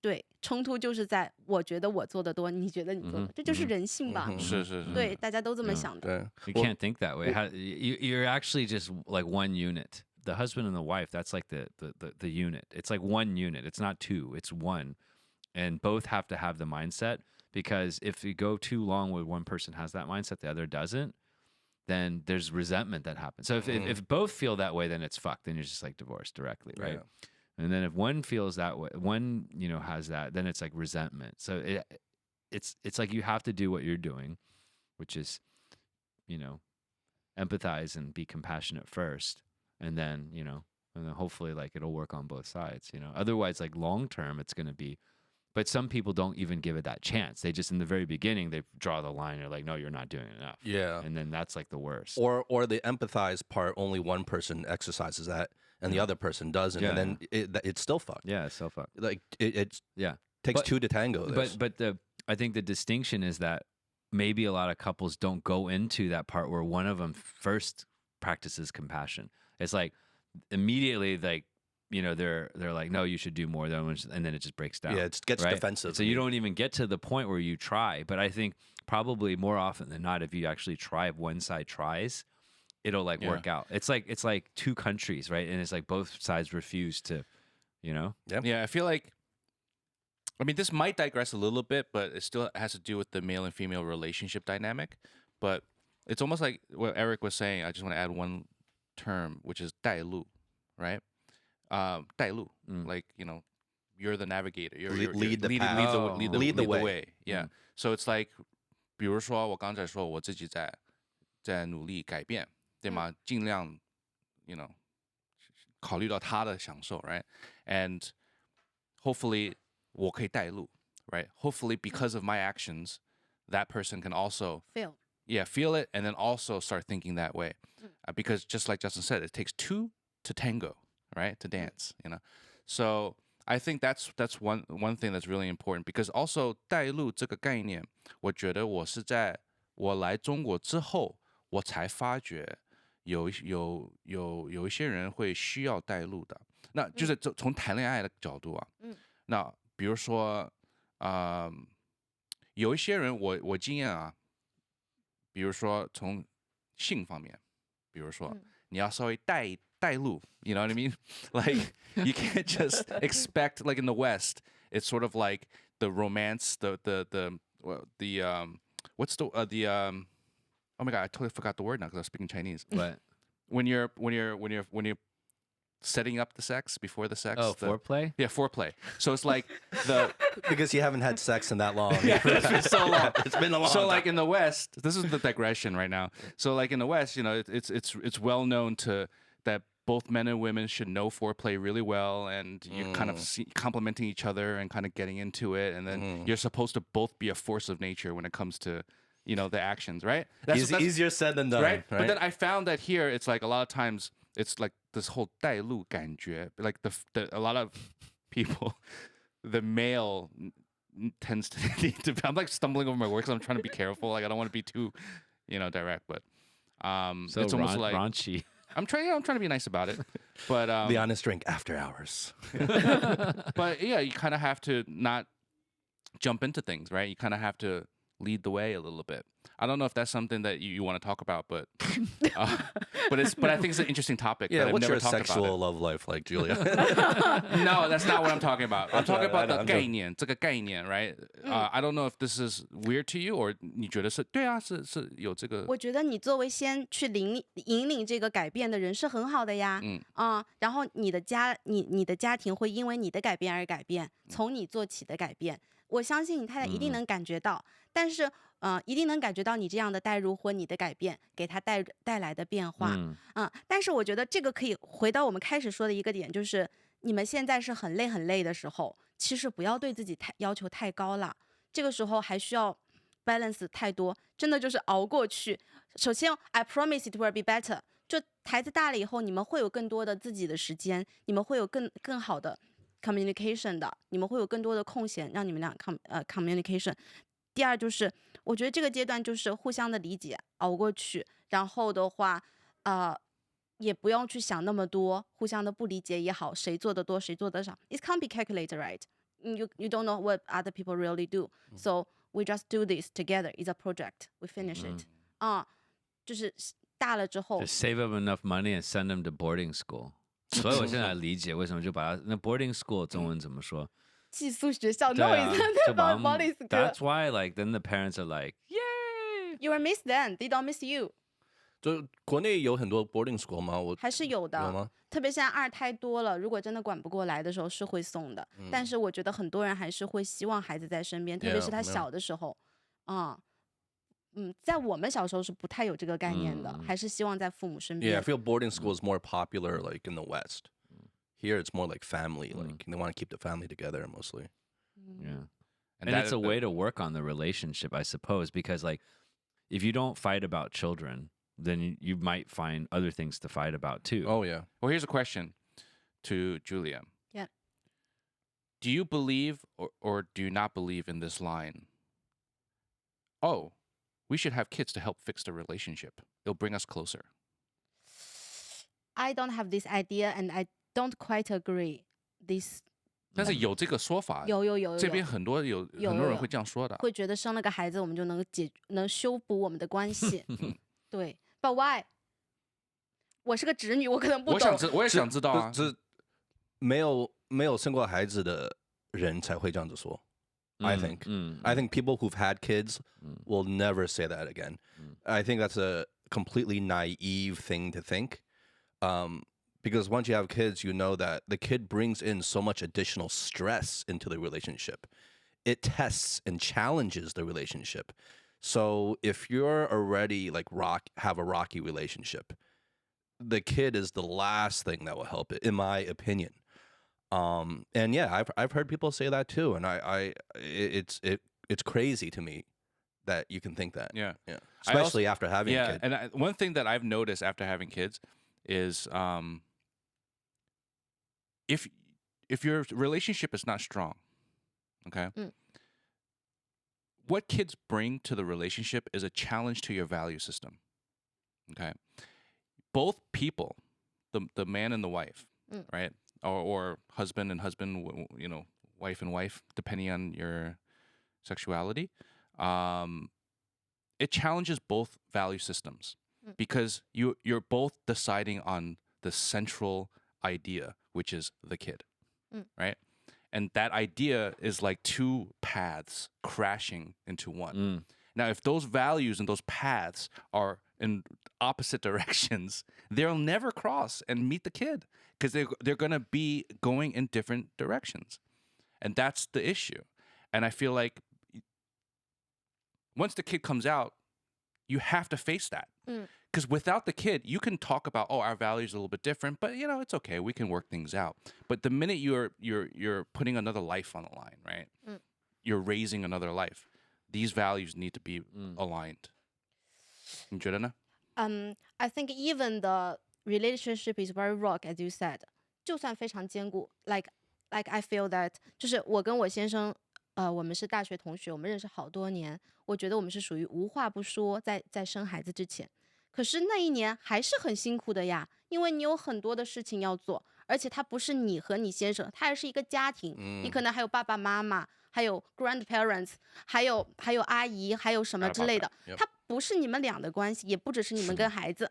S3: 对冲突，就是在我觉得我做的多，你觉得你做的，这就是人性吧？
S4: 是是是。
S3: 对，大家都这么想的。
S1: 对
S2: You can't think that way. You're actually just like one unit. The husband and the wife, that's like the unit. It's like one unit. It's not two, it's one. And both have to have the mindset, because if you go too long where one person has that mindset, the other doesn't, then there's resentment that happens. So if both feel that way, then it's fucked. Then you're just like divorced directly, right?
S1: Yeah.
S2: And then if one feels that way, one, has that, then it's like resentment. So it's like you have to do what you're doing, which is, empathize and be compassionate first. And then, and then hopefully like it'll work on both sides, Otherwise, like long term, it's going to be, but some people don't even give it that chance. They just, in the very beginning, they draw the line. They're like, no, you're not doing enough.
S1: Yeah.
S2: And then that's like the worst.
S1: Or the empathize part, only one person exercises that and the other person doesn't.
S2: Yeah,
S1: And then it's still fucked.
S2: Yeah, it's so fucked.
S1: Like it
S2: Yeah.
S1: takes
S2: But-
S1: two to tango. This.
S2: But I think the distinction is that maybe a lot of couples don't go into that part where one of them first practices compassion. It's like immediately, like, they're like, no, you should do more, and then it just breaks down.
S1: yeah, it gets
S2: right?
S1: defensive.
S2: So you don't even get to the point where you try. But I think probably more often than not, if you actually try, if one side tries, it'll like
S4: Yeah.
S2: work out. It's like two countries, right? And it's like both sides refuse to,
S4: Yeah, I feel like, I mean, this might digress a little bit, but it still has to do with the male and female relationship dynamic. But it's almost like what Eric was saying. I just want to add one term, which is 带路, right? 带路, like, you're the navigator. You're
S1: Lead the
S4: lead,
S1: path.
S4: lead the,
S2: Oh.
S4: lead the,
S1: Lead the
S4: lead the
S1: way.
S4: way. Yeah. So it's like, 比如说我刚才说我自己在努力改变，对吗？尽量 考虑到他的享受 right? And hopefully 我可以带路 right? Hopefully because of my actions, that person can also
S3: feel
S4: feel it and then also start thinking that way. Because just like Justin said, it takes two to tango, right? To dance, So I think that's one thing that's really important, because also 带路这个概念，我觉得我是在我来中国之后，我才发觉有一些人会需要带路的。那就是从谈恋爱的角度啊，那比如说有一些人我经验啊，比如说从性方面，比如说你要稍微带路 you know what I mean? Like you can't just expect, like in the West, it's sort of like the romance, the what's the oh my god, I totally forgot the word now because I was speaking Chinese.
S2: But
S4: When you're setting up the sex before the sex.
S2: foreplay?
S4: Yeah, foreplay. So it's like the
S1: because you haven't had sex in that long.
S4: yeah, it's been so long.
S1: It's been a long
S4: So
S1: time.
S4: like in the West, this is the digression right now. So like in the West, it's well known that both men and women should know foreplay really well, and you're kind of complimenting each other and kind of getting into it, and then you're supposed to both be a force of nature when it comes to the actions, right? That's
S1: Easier said than done,
S4: right? But then I found that here it's like a lot of times it's like this whole 带路感觉, like a lot of people, the male tends to need to. I'm like stumbling over my words. I'm trying to be careful. Like I don't want to be too, direct. But
S2: So
S4: it's almost like
S2: raunchy.
S4: I'm trying to be nice about it. But
S1: the honest drink after hours.
S4: but yeah, you kind of have to not jump into things, right? You kind of have to lead the way a little bit. I don't know if that's something that you want to talk about, but but I think it's an interesting topic.
S1: Yeah,
S4: that I've
S1: what's
S4: never
S1: your
S4: talked
S1: sexual
S4: about
S1: love life like, Julia?
S4: No, that's not what I'm talking about. I'm talking about the
S1: I'm joking.
S4: 概念，这个概念 right? I don't know if this is weird to you, or 你觉得是对啊，是有这个。
S3: 我觉得你作为先去引领这个改变的人是很好的呀，然后你的家庭会因为你的改变而改变，从你做起的改变，我相信你太太一定能感觉到，但是一定能感觉到你这样的带入或你的改变给他带来的变化，但是我觉得这个可以回到我们开始说的一个点，就是你们现在是很累的时候，其实不要对自己要求太高了，这个时候还需要 balance 太多，真的就是熬过去。首先 I promise it will be better， 就孩子大了以后，你们会有更多的自己的时间，你们会有更好的 communication 的，你们会有更多的空闲让你们俩communication。第二就是我觉得这个阶段就是互相的理解，熬过去，然后的话也不用去想那么多，互相的不理解也好，谁做的多谁做的少 ，it can't be calculated, right? You don't know what other people really do, so we just do this together. It's a project. We finish it. 就是大了之后
S2: Just save up enough money and send them to boarding school. 所以我现在理解为什么就把它那 boarding school 中文怎么说？
S3: 寄宿学校
S2: 对
S3: ，no,
S2: 啊，
S3: it's
S2: 就把
S3: not
S2: 他
S3: about
S2: 们
S3: this.
S2: That's why like then the parents are like, yay!
S3: You will miss them, they don't miss you.
S1: 就国内有很多 boarding school 吗？
S3: 还是有的，
S1: 有吗？
S3: 特别现在二胎多了，如果真的管不过来的时候是会送的，但是我觉得很多人还是会希望孩子在身边，特别是他小的时候，在我们小时候是不太有这个概念的，还是希望在父母身
S1: Yeah,
S3: 边。
S1: I feel boarding school is more popular like in the West. Here it's more like family, like they want to keep the family together mostly.
S2: Yeah.
S4: And
S2: And
S4: that-
S2: it's a way to work on the relationship, I suppose, because like if you don't fight about children, then you might find other things to fight about too.
S1: Oh yeah.
S4: Well, here's a question to Julia.
S3: Yeah.
S4: Do you believe or do you not believe in this line? Oh, we should have kids to help fix the relationship. It'll bring us closer.
S3: I don't have this idea, and I don't quite agree. This
S4: 但是有这个说法，
S3: 有
S4: 这边很多人会这样说的。
S3: 会觉得生了个孩子，我们就能修补我们的关系。对 ，But why？ 我是个直女，我可能不懂。
S4: 我也想知道啊。
S1: 这没有生过孩子的人才会这样子说。I think. I think people who've had kids will never say that again. I think that's a completely naive thing to think. Because once you have kids, you know that the kid brings in so much additional stress into the relationship. It tests and challenges the relationship. So if you're already like have a rocky relationship, the kid is the last thing that will help it, in my opinion. And yeah, I've heard people say that too, and it's crazy to me that you can think that.
S4: Yeah.
S1: Especially after having a kid.
S4: And one thing that I've noticed after having kids is if your relationship is not strong, okay, what kids bring to the relationship is a challenge to your value system. Okay, both people, the man and the wife, right, or husband and husband, wife and wife, depending on your sexuality, it challenges both value systems because you're both deciding on the central idea, which is the kid, right? And that idea is like two paths crashing into one. Now, if those values and those paths are in opposite directions, they'll never cross and meet the kid because they're going to be going in different directions. And that's the issue. And I feel like once the kid comes out, you have to face that. Because without the kid, you can talk about, our values are a little bit different, but it's okay. We can work things out. But the minute you're putting another life on the line, right? You're raising another life. These values need to be aligned. 你觉得呢？
S3: I think even the relationship is very rock, as you said. 就算非常坚固 like I feel that 就是我跟我先生我们是大学同学，我们认识好多年，我觉得我们是属于无话不说，在生孩子之前。可是那一年还是很辛苦的呀，因为你有很多的事情要做，而且它不是你和你先生，它还是一个家庭，你可能还有爸爸妈妈，还有 grandparents， 还有阿姨，还有什么之类的，不是你们俩的关系，也不只是你们跟孩子。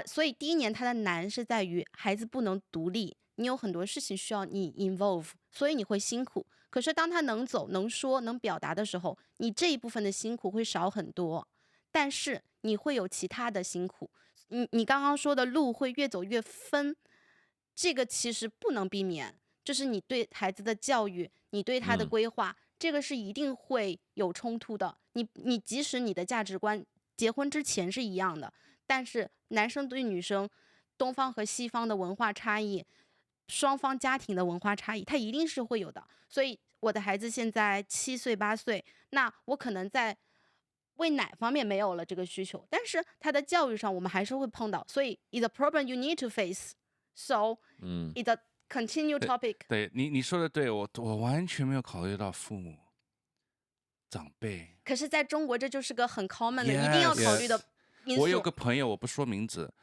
S3: 所以第一年它的难是在于孩子不能独立，你有很多事情需要你 involve， 所以你会辛苦。可是当他能走、能说、能表达的时候，你这一部分的辛苦会少很多，但是你会有其他的辛苦。你刚刚说的路会越走越分，这个其实不能避免，就是你对孩子的教育，你对他的规划，这个是一定会有冲突的。你即使你的价值观结婚之前是一样的，但是男生对女生，东方和西方的文化差异，双方家庭的文化差异，它一定是会有的。所以我的孩子现在7岁8岁，那我可能在喂奶方面没有了这个需求，但是他的教育上我们还是会碰到，所以 it's a problem you need to face. So it's a continued topic.
S4: 对你说的对，我完全没有考虑到父母长辈。
S3: 可是在中国这就是个很 common 的，一定要考虑的因素。
S4: 我有个朋友，我不说名字，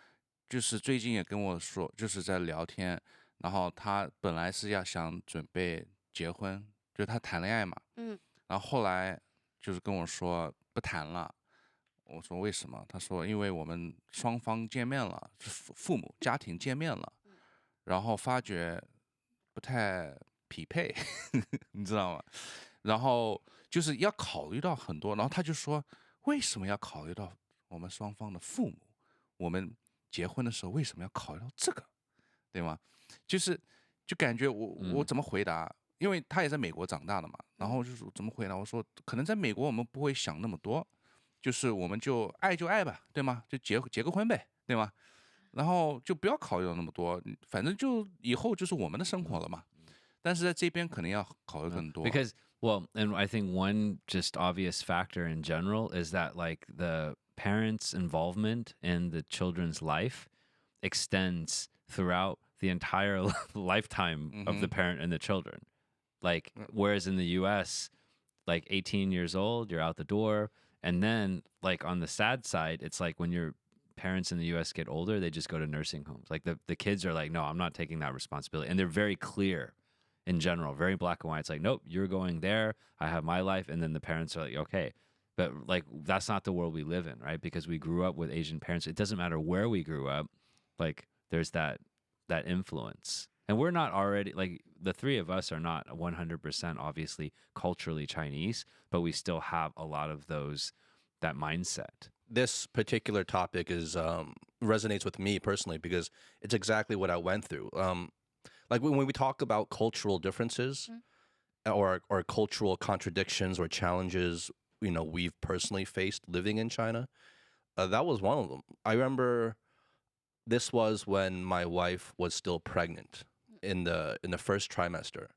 S4: 就是最近也跟我说，就是在聊天，然后他本来是想准备结婚，就是他谈恋爱嘛，然后后来就是跟我说不谈了。我说为什么？他说因为我们双方见面了，父母家庭见面了，然后发觉不太匹配，你知道吗？然后就是要考虑到很多，然后他就说为什么要考虑到我们双方的父母？我们结婚的时候为什么要考虑到这个，对吗？就感觉我怎么回答？因为他也在美国长大的嘛，然后就是怎么回答？我说可能在美国我们不会想那么多，就是我们就爱吧，对吗？就结个婚呗，对吗？然后就不要考虑到那么多，反正就以后就是我们的生活了嘛。但是在这边可能要考虑更多。
S2: Because well, and I think one just obvious factor in general is that like the parents' involvement in the children's life extends throughout the entire lifetime of the parent and the children. Like whereas in the US, like 18 years old, you're out the door. And then like on the sad side, it's like when your parents in the US get older, they just go to nursing homes. Like the kids are like, no, I'm not taking that responsibility. And they're very clear in general, very black and white. It's like, nope, you're going there. I have my life. And then the parents are like, okay. But like, that's not the world we live in, right? Because we grew up with Asian parents. It doesn't matter where we grew up. Like there's that influence. And we're not already, like the three of us are not 100% obviously culturally Chinese, but we still have a lot of that mindset.
S1: This particular topic is resonates with me personally because it's exactly what I went through. Like when we talk about cultural differences or cultural contradictions or challenges, we've personally faced living in China, that was one of them. I remember this was when my wife was still pregnant in the first trimester,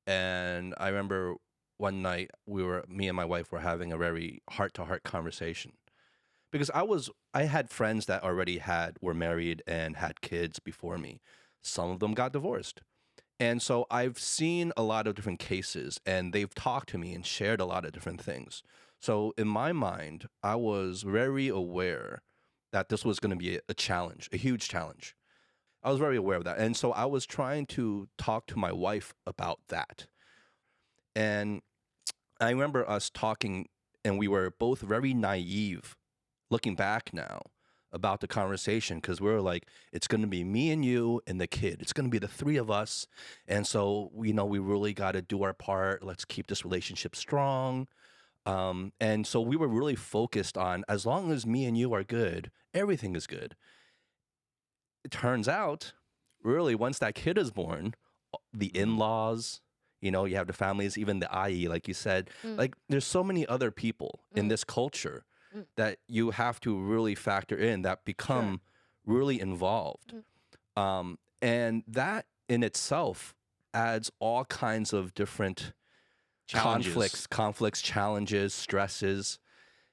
S1: and I remember one night me and my wife were having a very heart-to-heart conversation because I had friends that already were married and had kids before me. Some of them got divorced. And so I've seen a lot of different cases and they've talked to me and shared a lot of different things. So in my mind, I was very aware that this was going to be a challenge, a huge challenge. I was very aware of that. And so I was trying to talk to my wife about that. And I remember us talking and we were both very naive looking back now about the conversation because we were like, it's going to be me and you and the kid. It's going to be the three of us. And so, we really got to do our part. Let's keep this relationship strong. And so we were really focused on as long as me and you are good, everything is good. It turns out, really, once that kid is born, the in-laws, you have the families, even the IE, like you said, like there's so many other people in this culture that you have to really factor in that become really involved. And that in itself adds all kinds of different conflicts, challenges, stresses.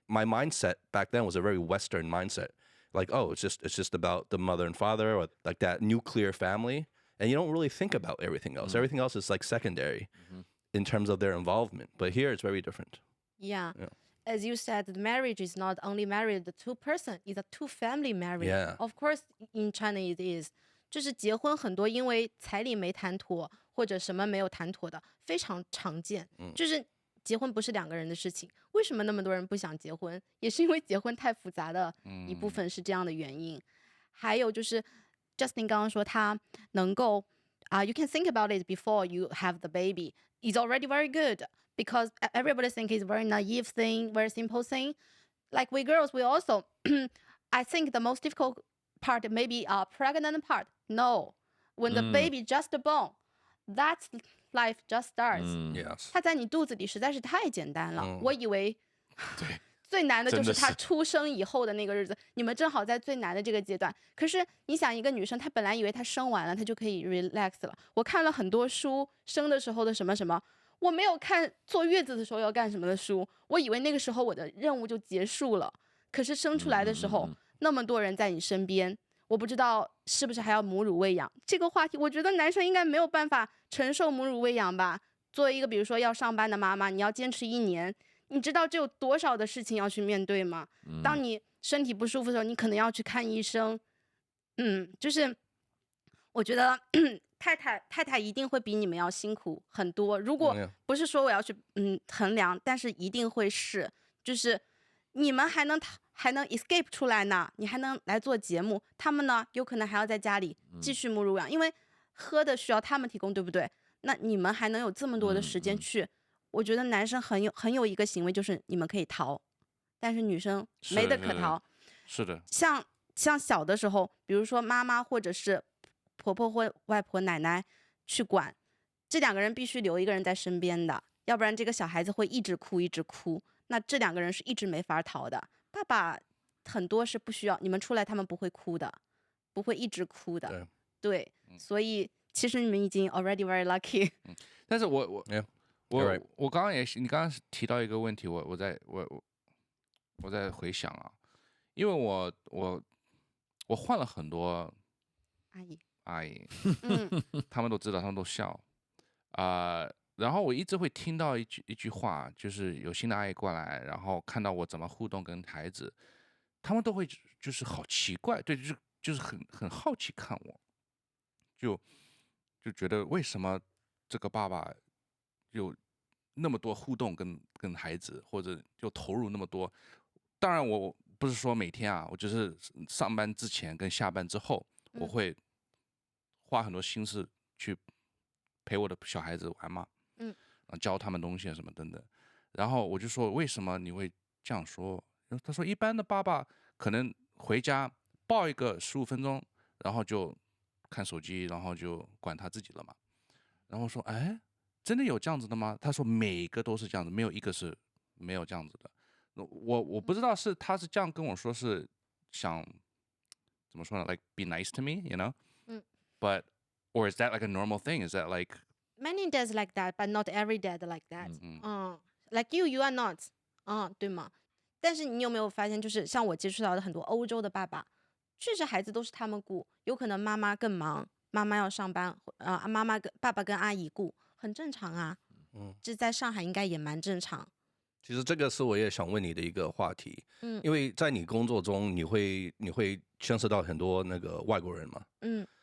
S1: My mindset back then was a very Western mindset. Like, oh, it's just about the mother and father or like that nuclear family. And you don't really think about everything else. Everything else is like secondary in terms of their involvement. But here it's very different.
S3: Yeah. As you said, the marriage is not only married the two person, it's a two family marriage.
S1: Yeah.
S3: Of course, in China it is. 就是结婚很多因为彩礼没谈妥或者什么没有谈妥的非常常见。就是结婚不是2个人的事情，为什么那么多人不想结婚？也是因为结婚太复杂的一部分是这样的原因。还有就是 Justin 刚刚说他能够you can think about it before you have the baby is already very good because everybody think it's very naive thing, very simple thing. Like we girls, we also I think the most difficult part maybe pregnant part. No, when the baby just born, that's life just starts.
S1: Yes.
S3: 他在你肚子里实在是太简单了，我以为
S4: 对，
S3: 最难的就是他
S4: 真的是
S3: 出生以后的那个日子，你们正好在最难的这个阶段。可是你想，一个女生她本来以为她生完了，她就可以 relax 了。我看了很多书，生的时候的什么什么，我没有看坐月子的时候要干什么的书，我以为那个时候我的任务就结束了。可是生出来的时候，那么多人在你身边，我不知道是不是还要母乳喂养。这个话题，我觉得男生应该没有办法承受母乳喂养吧。作为一个比如说要上班的妈妈，你要坚持1年，你知道这有多少的事情要去面对吗？当你身体不舒服的时候，你可能要去看医生。就是我觉得太太一定会比你们要辛苦很多。如果不是说我要去衡量，但是一定会是，就是你们还能 escape 出来呢，你还能来做节目，他们呢有可能还要在家里继续母乳养，因为喝的需要他们提供，对不对？那你们还能有这么多的时间去，我觉得男生很有一个行为就是你们可以逃，但是女生没得可逃。
S4: 是的，
S3: 像小的时候，比如说妈妈或者是婆婆或外婆奶奶去管，这2个人必须留一个人在身边的，要不然这个小孩子会一直哭一直哭，那这2个人是一直没法逃的。爸爸很多是不需要你们出来，他们不会哭的，不会一直哭的。对，所以其实你们已经 already very lucky。
S4: 但是我
S1: You're right.
S4: 我刚刚也是，你刚刚提到一个问题，我在回想啊，因为我换了很多阿姨，他们都知道，他们都笑然后我一直会听到一句话，就是有新的阿姨过来，然后看到我怎么互动跟孩子，他们都会就是好奇怪，对，就是很好奇看我，就觉得为什么这个爸爸有那么多互动跟孩子，或者就投入那么多。当然我不是说每天啊，我就是上班之前跟下班之后，我会花很多心思去陪我的小孩子玩嘛，教他们东西啊什么等等。然后我就说为什么你会这样说？他说一般的爸爸可能回家抱一个15分钟，然后就看手机，然后就管他自己了嘛。然后说哎，真的有这样子的吗？他说每个都是这样子，没有一个是没有这样子的。我不知道是他是这样跟我说，是想怎么说呢 ？Like be nice to me, you know? But or is that like a normal thing? Is that like
S3: many dads like that, but not every dad like that. Like you are not. 对吗？但是你有没有发现，就是像我接触到的很多欧洲的爸爸，确实孩子都是他们顾，有可能妈妈更忙，妈妈要上班，爸爸跟阿姨顾，很正常啊。这在上海应该也蛮正常。
S1: 其实这个是我也想问你的一个话题，因为在你工作中，你会牵涉到很多那个外国人嘛，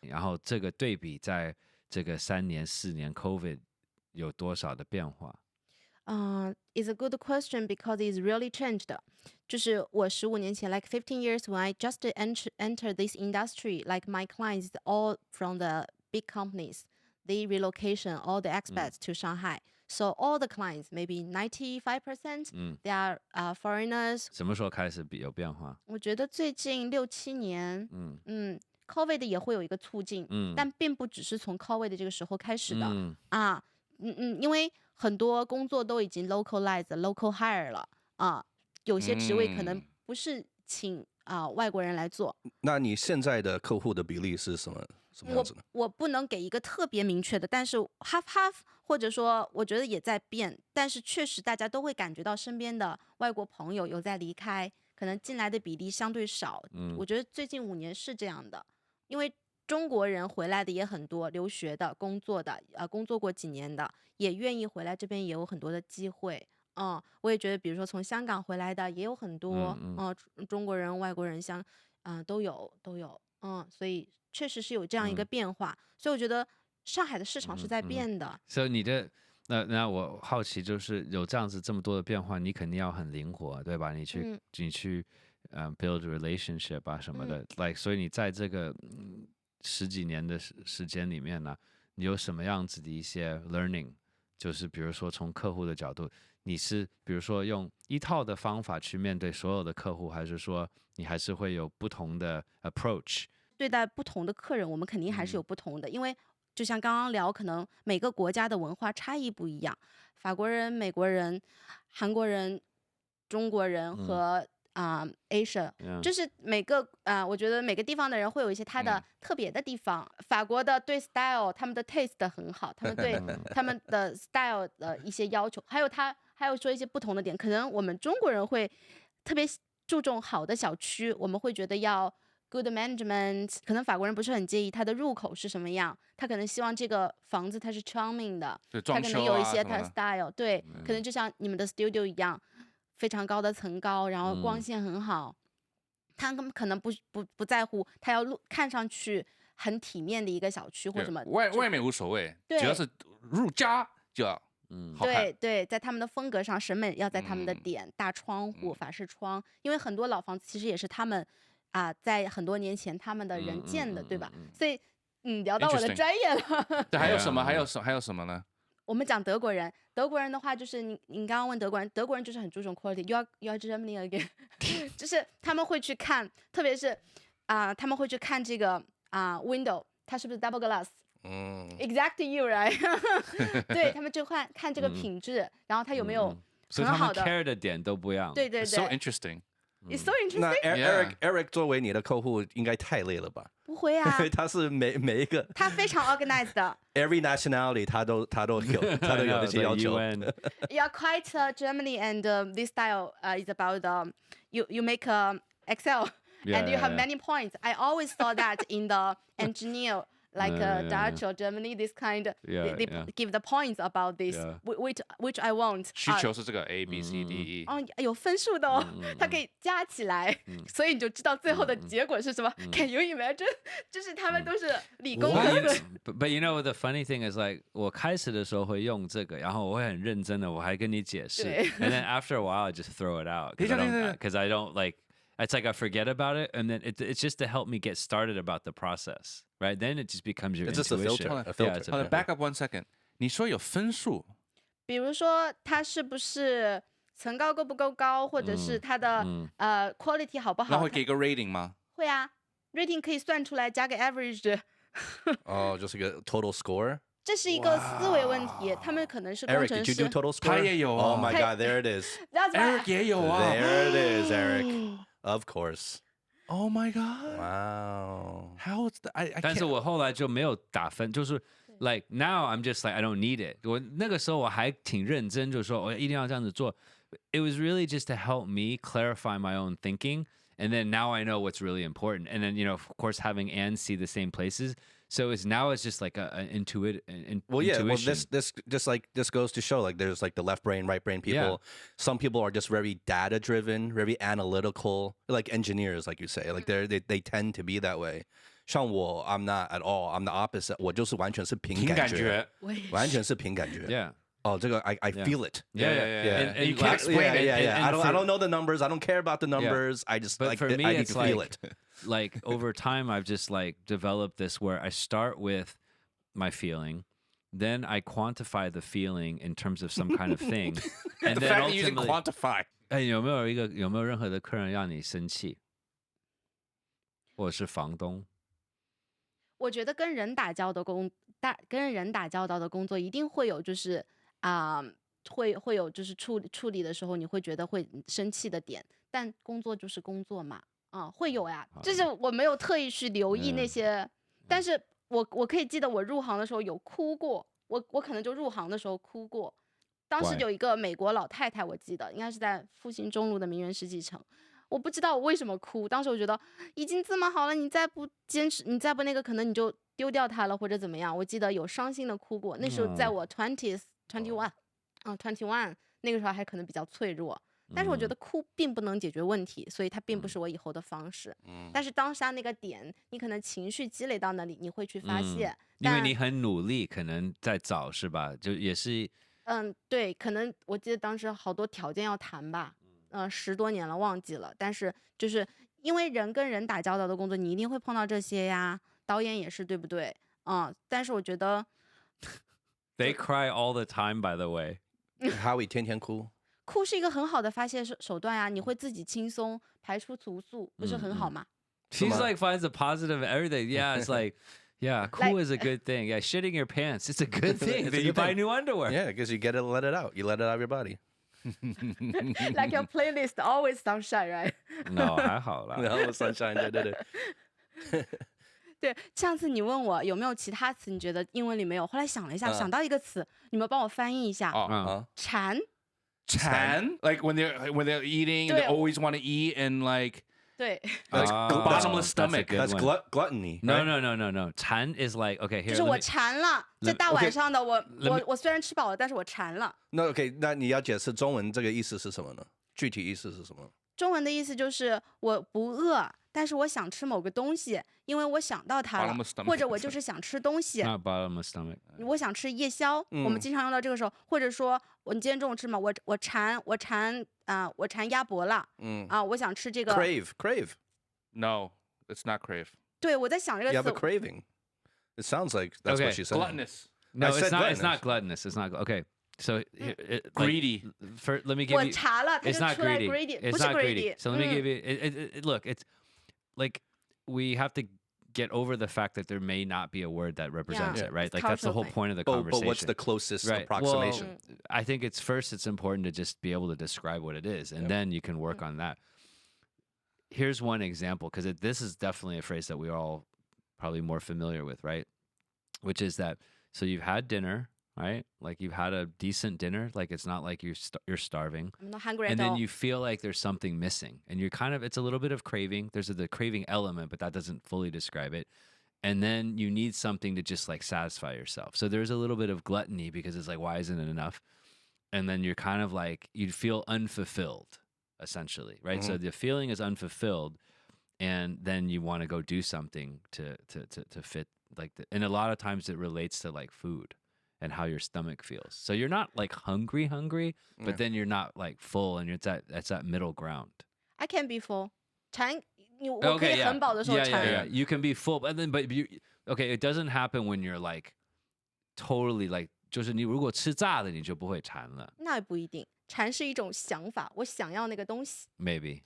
S2: 然后这个对比在这个3年4年 COVID 有多少的变化
S3: ？It's a good question because it's really changed. 就是我15年前 like 15 years when I just enter this industry, like my clients all from the big companies, they relocation all the expats to Shanghai. So all the clients, maybe 95%, they are foreigners.
S2: 什么时候开始有变化？
S3: 我觉得最近6、7年，COVID 也会有一个促进，但并不只是从 COVID 这个时候开始的因为很多工作都已经 local hire 了有些职位可能不是请外国人来做。
S1: 那你现在的客户的比例是什么样子呢？
S3: 我不能给一个特别明确的，但是 half， 或者说我觉得也在变，但是确实大家都会感觉到身边的外国朋友有在离开，可能进来的比例相对少。我觉得最近5年是这样的，因为中国人回来的也很多，留学的、工作的，工作过几年的，也愿意回来，这边也有很多的机会。我也觉得，比如说从香港回来的也有很多，中国人、外国人都有，所以确实是有这样一个变化。所以我觉得上海的市场是在变的。
S2: 所以你的那我好奇，就是有这样子这么多的变化，你肯定要很灵活，对吧？你去build relationship 啊什么的，like 所以你在这个十几年的时间里面呢，你有什么样子的一些 learning？就是比如说从客户的角度，你是比如说用一套的方法去面对所有的客户，还是说你还是会有不同的 approach？
S3: 对待不同的客人，我们肯定还是有不同的，因为就像刚刚聊，可能每个国家的文化差异不一样，法国人、美国人、韩国人、中国人和Asia，就是每个我觉得每个地方的人会有一些他的特别的地方。法国的对 style， 他们的 taste 很好，他们对他们的 style 的一些要求，还有说一些不同的点，可能我们中国人会特别注重好的小区，我们会觉得要good management， 可能法国人不是很介意它的入口是什么样，他可能希望这个房子它是 charming 的，他可能有一些他的 style， 对，可能就像你们的 studio 一样，非常高的层高，然后光线很好，他们可能不在乎，他要看上去很体面的一个小区或什么，
S4: 外面无所谓，只要是入家就要好看。
S3: 对，在他们的风格上，审美要在他们的点，大窗户、法式窗，因为很多老房子其实也是他们在很多年前他们的人建的，对吧？所以聊到我的专业了。
S4: 这还有什么？还有什么呢？
S3: 我们讲德国人的话，就是你刚刚问德国人就是很注重 quality， you are Germany again， 就是他们会去看，特别是他们会去看这个window， 它是不是 double glass。Exact you right 对，他们就看这个品质，然后它有没有很好的，
S2: 所以他们 care 的点都不一样。
S3: 对
S4: So interesting。
S3: It's so interesting。
S1: 那 Eric 作为你的客户应该太累了吧？
S3: 不会啊，
S1: 因为他是每一个，
S3: 他非常 organized 的。
S1: every nationality 他都有这些要求。
S3: Yeah, quite Germany and this style is about you make Excel and you have many points. I always saw that in the engineer like Dutch or Germany, this kind, they give the points about this, which I want.
S4: 需求是这个 A B C D E。
S3: 有分数的哦，它可以加起来，所以你就知道最后的结果是什么。Can you imagine？ 就是他们都是理工科的。
S2: But you know the funny thing is like 我开始的时候会用这个，然后我会很认真的，我还跟你解释。And then after a while I just throw it out because I don't like. It's like I forget about it, and then it's just to help me get started about the process, right? Then it just becomes your
S1: It's just a
S2: intuition.
S1: filter. A filter.
S4: 好的 ，back up one second。你说有分数，
S3: 比如说它是不是层高够不够高，或者是它的quality 好不好？
S4: 那会给个 rating 吗？
S3: 会啊 ，rating 可以算出来，加个 average。
S1: 就是一个 total score。
S3: 这是一个思维问题，他们可能是工
S1: Eric,
S3: 程
S1: did you
S3: 师。
S1: do total score?
S4: 他也有啊。
S1: Oh my god, there it is.
S3: That's why
S4: Eric 也有啊。
S1: There it is, Eric. Of course.
S4: Oh my god.
S1: Wow.
S4: How is that? I
S2: 但是
S4: can't.
S2: 我后来就没有打分，就是 like now I'm just like I don't need it。我那个时候我还挺认真，就说我一定要这样子做。It was really just to help me clarify my own thinking, and then now I know what's really important. And then of course having Anne see the same places. So it's just like an intuitive.
S1: Well, yeah. Well,
S2: intuition.
S1: this goes to show like there's like the left brain, right brain people. Some people are just very data driven, very analytical, like engineers, like you say. Like they tend to be that way. 像我 I'm not at all. I'm the opposite. 我就是完全是凭感觉，完全是凭感觉。
S2: Yeah.
S1: 这个 I feel it.
S2: Yeah.
S4: And you can't explain it.
S1: I don't know the numbers. I don't care about the numbers. I just
S2: But
S1: like
S2: for me,
S1: I need
S2: it's
S1: to feel
S2: like-
S1: it.
S2: Like over time I've just like developed this where I start with my feeling, then I quantify the feeling in terms of some kind of thing, and
S4: The
S2: then
S4: fact that you can
S2: ultimately
S4: quantify.
S2: 有没有任何的客人让你生气，或者是房东？
S3: 我觉得跟人打交道的工作一定会有，就是会有就是处理的时候，你会觉得会生气的点，但工作就是工作嘛。会有呀，就是我没有特意去留意那些，但是我可以记得我入行的时候有哭过，我可能就入行的时候哭过。当时有一个美国老太太，我记得应该是在复兴中路的名媛世纪城，我不知道我为什么哭。当时我觉得已经这么好了，你再不坚持，你再不那个，可能你就丢掉它了或者怎么样。我记得有伤心的哭过，那时候在我 21那个时候还可能比较脆弱。但是我觉得哭并不能解决问题，所以它并不是我以后的方式。但是当下那个点，你可能情绪积累到那里，你会去发泄。
S2: 因为你很努力，可能在找是吧？就也是
S3: 对，可能我记得当时好多条件要谈吧，10多年了忘记了，但是就是因为人跟人打交道的工作，你一定会碰到这些呀，导演也是，对不对？但是我觉得
S2: They cry all the time, by the way.
S1: Howie 天天哭。
S3: 哭是一个很好的发泄手段呀，你会自己轻松排出毒素，不是很好吗？
S2: She's like finds a positive in everything. Yeah, it's like, yeah, cool
S3: Like-
S2: is a good thing. Yeah, shitting your pants, it's a good thing. It's like you buy new underwear.
S1: Yeah, because you get it, let it out. You let it out of your body.
S3: Like your playlist always sunshine, right?
S2: No, 还好啦。
S1: 然后 sunshine，对对对。
S3: 对，上次你问我有没有其他词，你觉得英文里没有，后来想了一下，想到一个词，你们帮我翻译一下，馋。
S4: Chan, like when they're eating, they
S3: 对。
S4: always want to eat and like
S3: 对，
S4: bottomless
S2: that's a
S4: stomach.
S2: good
S1: That's
S2: one.
S1: gluttony.
S2: No,
S1: right?
S2: no. 馋 is like, okay,
S3: 就
S2: here.
S3: 是
S2: let
S3: 我
S2: me-
S3: 馋了，这大
S1: OK
S3: 晚上的我
S2: let me-
S3: 我虽然吃饱了，但是我馋了。
S1: 那 OK，那你要解释中文这个意思是什么呢？具体意思是什么？
S3: 中文的意思就是我不饿，但是我想吃某个东西，因为我想到它了
S4: Bottomless stomach
S3: 或者我就是想吃东西，
S2: Not bottomless stomach.
S3: 我想吃夜宵，我们经常用到这个时候，或者说你今天中午吃嘛，我馋鸭脖了，我想吃这个。
S1: crave.
S4: No, it's not crave.
S3: 对，我在想这
S1: You
S3: 个
S1: have a
S3: 词，
S1: craving. It sounds like that's
S2: Okay,
S1: what she said.
S4: Gluttonous,
S2: No,
S1: I
S2: it's
S1: said
S2: not.
S1: gluttonous.
S2: It's not gluttonous. It's not. Okay, so like,
S4: greedy.
S2: let me give
S3: 我
S2: you.
S3: 馋了，它
S2: It's
S3: 就
S2: not
S3: 出来
S2: greedy.
S3: greedy，
S2: It's
S3: 不是
S2: not
S3: greedy。
S2: So let me give you. Look, it's like we have to get over the fact that there may not be a word that represents
S3: Yeah.
S2: it, right?
S3: It's
S2: Like that's the whole
S3: cultural
S2: point of the
S1: But
S2: conversation.
S1: what's the closest
S2: Right.
S1: approximation?
S2: Well, I think it's important to just be able to describe what it is, and then you can work on that. Here's one example, because this is definitely a phrase that we're all probably more familiar with, right? Which is that, so you've had dinner, right? Like you've had a decent dinner. Like it's not like you're starving.
S3: I'm not hungry
S2: And
S3: at
S2: then
S3: all.
S2: you feel like there's something missing, and you're it's a little bit of craving. There's the craving element, but that doesn't fully describe it. And then you need something to just like satisfy yourself. So there's a little bit of gluttony, because it's like, why isn't it enough? And then you're kind of like, you feel unfulfilled, essentially, right? So the feeling is unfulfilled, and then you want to go do something to fit like and a lot of times it relates to like food and how your stomach feels. So you're not like hungry, but then you're not like full, and it's that middle ground.
S3: I can be full. 馋，我可以很饱的时候
S2: yeah,
S3: 馋。
S2: yeah. You can be full, but okay, it doesn't happen when you're like totally like 就是你如果吃炸的你就不会馋了。
S3: 那也不一定，馋是一种想法，我想要那个东西。
S2: Maybe.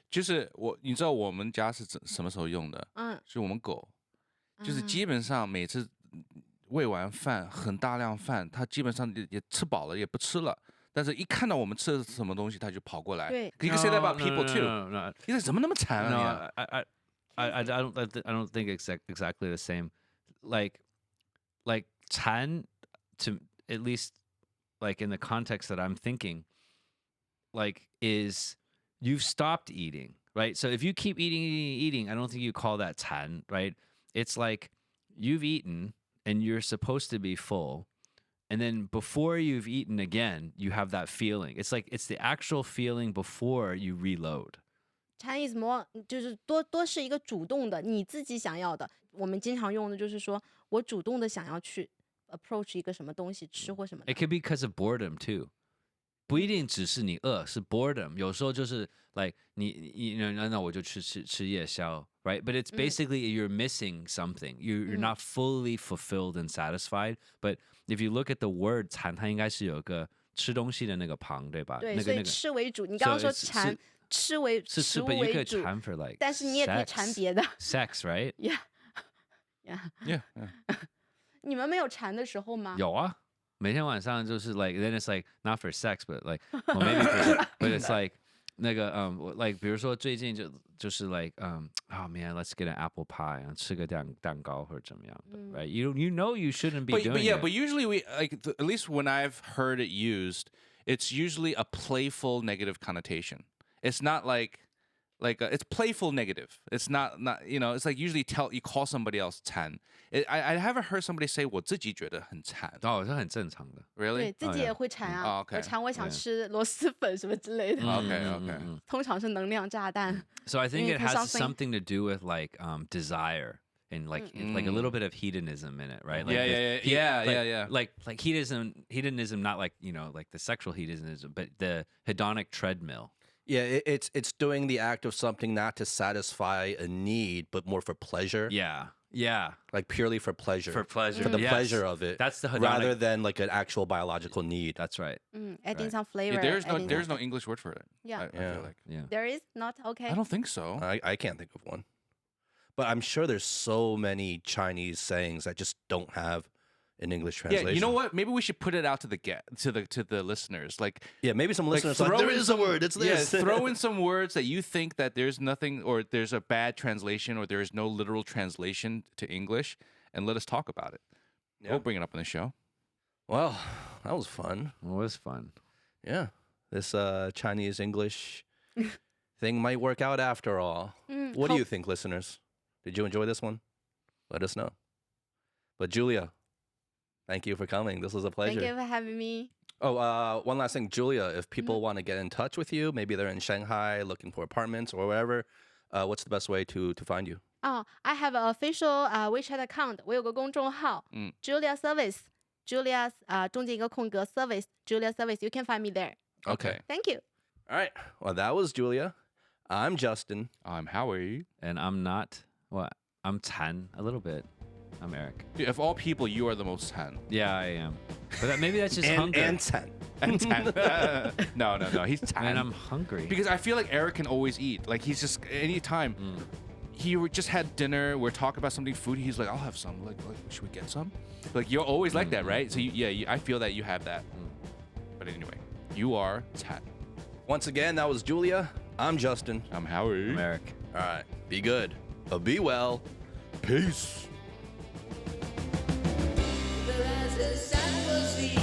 S4: 就是你知道我们家是什么时候用的？是我们狗，就是基本上每次喂完饭很大量饭，它基本上也吃饱了，也不吃了。但是一看到我们吃的什么东西，它就跑过来。
S3: 对。
S4: You can say that about people too.
S2: No.
S4: 你怎么那么馋啊
S2: No, I don't think it's exactly the same. Like 馋 to at least like in the context that I'm thinking, like is you've stopped eating, right? So if you keep eating, I don't think you call that 馋, right? It's like you've eaten and you're supposed to be full. And then before you've eaten again, you have that feeling. It's like it's the actual feeling before you reload.
S3: 馋 is more 就是多是一个主动的，你自己想要的。我们经常用的就是说我主动的想要去 approach 一个什么东西吃或什么的。
S2: It could be because of boredom too. 不一定只是你饿，是 boredom. 有时候就是 like 那我就吃夜宵, right? But it's basically you're missing something. You're not fully fulfilled and satisfied. But if you look at the word 馋，它应该是有个吃东西的那个旁，对吧？
S3: 对，所以吃为主。你刚刚说馋，吃为食物
S2: ，but you
S3: 为
S2: could
S3: 主。
S2: 馋 for like
S3: 但是你也可以馋别的。
S2: Sex, right?
S3: Yeah. 你们没有馋的时候吗？
S2: 有啊，每天晚上就是 like then it's like not for sex, but like well, maybe for, but it's like 那个like 比如说最近就是 like oh man, let's get an apple pie 吃个蛋糕或者怎么样的 right? You know you shouldn't be doing it.
S4: But usually we like at least when I've heard it used, it's usually a playful negative connotation. It's not like it's playful negative. It's not it's like usually you call somebody else 馋. I haven't heard somebody say 我自己觉得很馋.
S2: 哦，这很正常的。
S3: 对
S4: Really?
S3: 自己也会馋啊。
S4: OK
S3: 我馋，我想吃螺蛳粉什么之类的。
S4: Okay.
S3: 通常是能量炸弹。
S2: So I think it has
S3: something-
S2: something to do with like desire. and like a little bit of hedonism in it, right? Like Like hedonism, not like like the sexual hedonism, but the hedonic treadmill.
S1: Yeah, it's doing the act of something not to satisfy a need, but more for pleasure.
S2: Yeah,
S1: Like purely for pleasure.
S2: for pleasure,
S1: For the
S2: Yes.
S1: pleasure of it.
S2: That's the hedonic.
S1: rather than like an actual biological need.
S2: That's right.
S3: Adding
S2: Right.
S3: some flavor.
S4: Yeah, there's
S3: adding
S4: no
S3: some-
S4: English word for it.
S3: Yeah.
S4: I
S1: Yeah.
S4: feel like.
S2: Yeah.
S3: There is not okay.
S4: I don't think so.
S1: I can't think of one. But I'm sure there's so many Chinese sayings that just don't have an English translation.
S4: Yeah, you know what? Maybe we should put it out to the listeners. Like,
S1: Yeah, maybe some listeners
S4: throw
S1: are like, there
S4: in
S1: is
S4: some-
S1: a word. It's this.
S4: Yeah, throw in some words that you think that there's nothing, or there's a bad translation, or there is no literal translation to English, and let us talk about it.
S1: Yeah.
S4: We'll bring it up on the show.
S1: Well, that was fun.
S2: It was fun.
S1: Yeah. This Chinese English thing might work out after all. What do you think, listeners? Did you enjoy this one? Let us know. But Julia, thank you for coming. This was a pleasure.
S3: Thank you for having me.
S1: Oh, one last thing, Julia. If people want to get in touch with you, maybe they're in Shanghai looking for apartments or wherever, what's the best way to find you?
S3: Oh, I have an official WeChat account. 我有个公众号，Julia Service。Julia 中间一个空格 Service Julia Service. You can find me there.
S1: Okay.
S3: Thank you.
S1: All right. Well, that was Julia. I'm Justin.
S4: I'm Howie.
S2: And I'm not. What? I'm Tan a little bit. I'm Eric.
S4: Dude, of all people, you are the most tan.
S2: Yeah, I am. But maybe that's just
S1: And,
S2: hunger.
S1: and 10.
S4: And tan. No, he's tan.
S2: And I'm hungry.
S4: Because I feel like Eric can always eat. Like, he's just anytime he just had dinner, we're talking about something food. He's like, I'll have some. Like should we get some? Like, you're always like that, right? So I feel that you have that. But anyway, you are tan.
S1: Once again, that was Julia. I'm Justin.
S4: I'm Howie.
S2: I'm Eric.
S1: All right. Be good. Be well. Peace.
S5: But as the sun will see